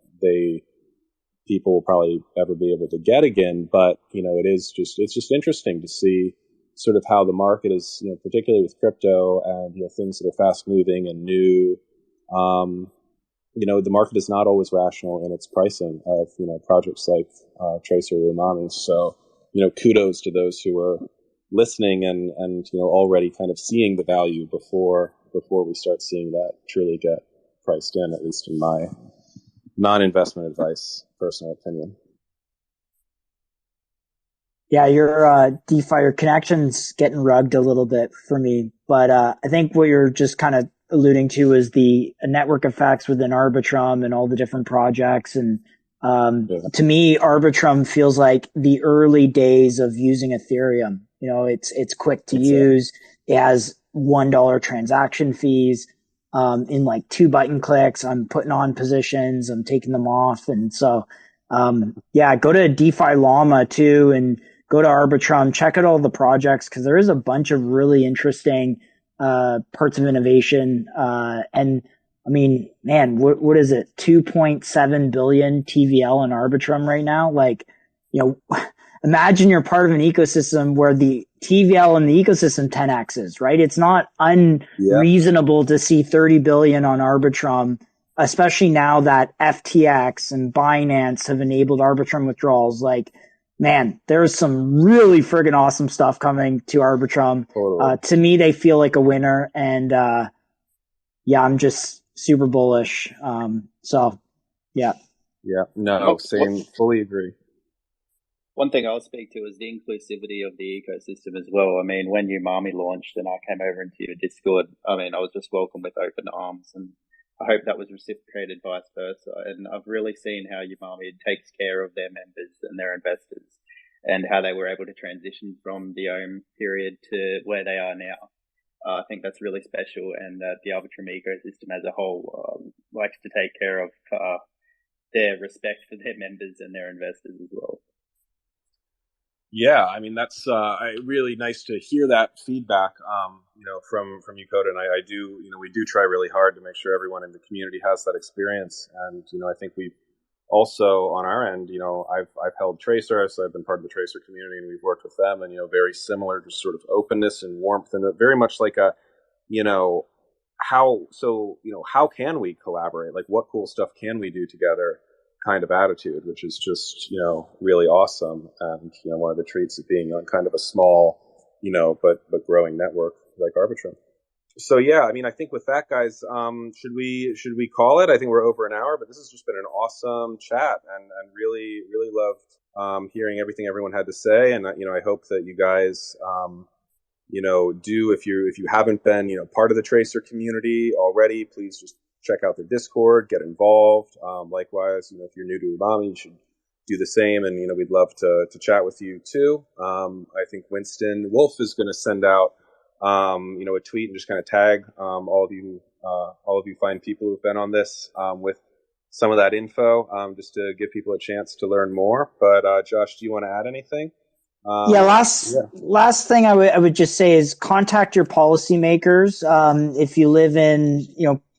people will probably ever be able to get again. But it's just interesting to see sort of how the market is, particularly with crypto and, things that are fast moving and new. The market is not always rational in its pricing of, projects like Tracer or Umami. So, kudos to those who are listening and already kind of seeing the value before we start seeing that truly get priced in, at least in my non-investment advice, personal opinion. Yeah, your DeFi, your connection's getting rugged a little bit for me, but I think what you're just kind of alluding to is the network effects within Arbitrum and all the different projects. And to me, Arbitrum feels like the early days of using Ethereum. It's quick to use. It has $1 transaction fees. In like 2 button clicks, I'm putting on positions, I'm taking them off. And so, go to DeFi Llama too and go to Arbitrum, check out all the projects because there is a bunch of really interesting parts of innovation. And I mean, man, what is it? 2.7 billion TVL in Arbitrum right now. Like, imagine you're part of an ecosystem where the TVL in the ecosystem 10x's, right? It's not unreasonable to see 30 billion on Arbitrum, especially now that FTX and Binance have enabled Arbitrum withdrawals. Like, man, there's some really friggin' awesome stuff coming to Arbitrum. Totally. To me, they feel like a winner, and I'm just super bullish. Yeah, no, same, fully agree. One thing I'll speak to is the inclusivity of the ecosystem as well. I mean, when Umami launched and I came over into your Discord, I was just welcomed with open arms, and I hope that was reciprocated vice versa. And I've really seen how Umami takes care of their members and their investors, and how they were able to transition from the OM period to where they are now. I think that's really special, and that the Arbitrum ecosystem as a whole likes to take care of their respect for their members and their investors as well. Yeah, that's really nice to hear that feedback, from you, Coda. And I do, we do try really hard to make sure everyone in the community has that experience. And, I think we've also on our end, I've held Tracer, so I've been part of the Tracer community, and we've worked with them, and, very similar, just sort of openness and warmth, and very much like a, how can we collaborate? Like, what cool stuff can we do together? Kind of attitude, which is just, really awesome. And, one of the treats of being on kind of a small, but growing network like Arbitrum. So, I think with that, guys, should we call it? I think we're over an hour, but this has just been an awesome chat, and really, really loved hearing everything everyone had to say. And, I hope that you guys, do, if you haven't been, part of the Tracer community already, please just check out their Discord, get involved. Likewise, if you're new to Umami, you should do the same. And, we'd love to chat with you too. I think Winston Wolf is going to send out, a tweet and just kind of tag all of you fine people who've been on this with some of that info, just to give people a chance to learn more. But Josh, do you want to add anything? Last thing I would just say is contact your policymakers. If you live in,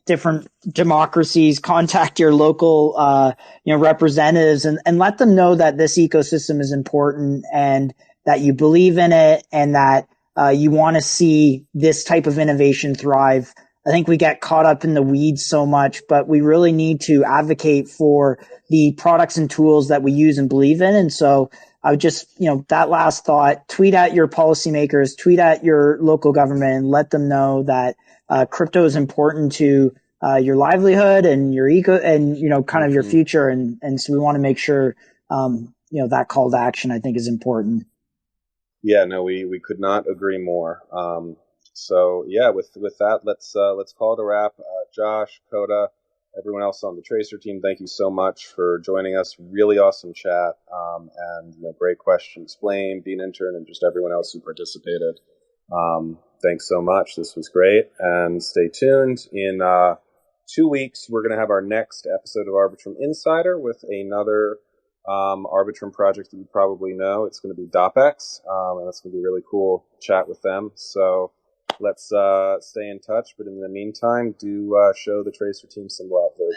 different democracies, contact your local, representatives and let them know that this ecosystem is important and that you believe in it and that you want to see this type of innovation thrive. I think we get caught up in the weeds so much, but we really need to advocate for the products and tools that we use and believe in. And so I would just, that last thought, tweet at your policymakers, tweet at your local government, and let them know that crypto is important to your livelihood and your kind of your future. And so we want to make sure, that call to action, I think, is important. Yeah, no, we could not agree more. With that, let's call it a wrap. Josh, Coda, everyone else on the Tracer team, thank you so much for joining us. Really awesome chat, and great questions. Blame, Bean Intern, and just everyone else who participated. Thanks so much. This was great, and stay tuned. In 2 weeks, we're going to have our next episode of Arbitrum Insider with another Arbitrum project that you probably know. It's going to be DOPX, and it's going to be a really cool chat with them. So let's stay in touch. But in the meantime, do show the Tracer team some love. They're a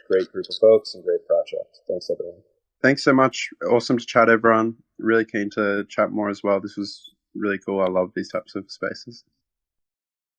great group of folks and great project. Thanks, everyone. Thanks so much. Awesome to chat, everyone. Really keen to chat more as well. This was really cool. I love these types of spaces.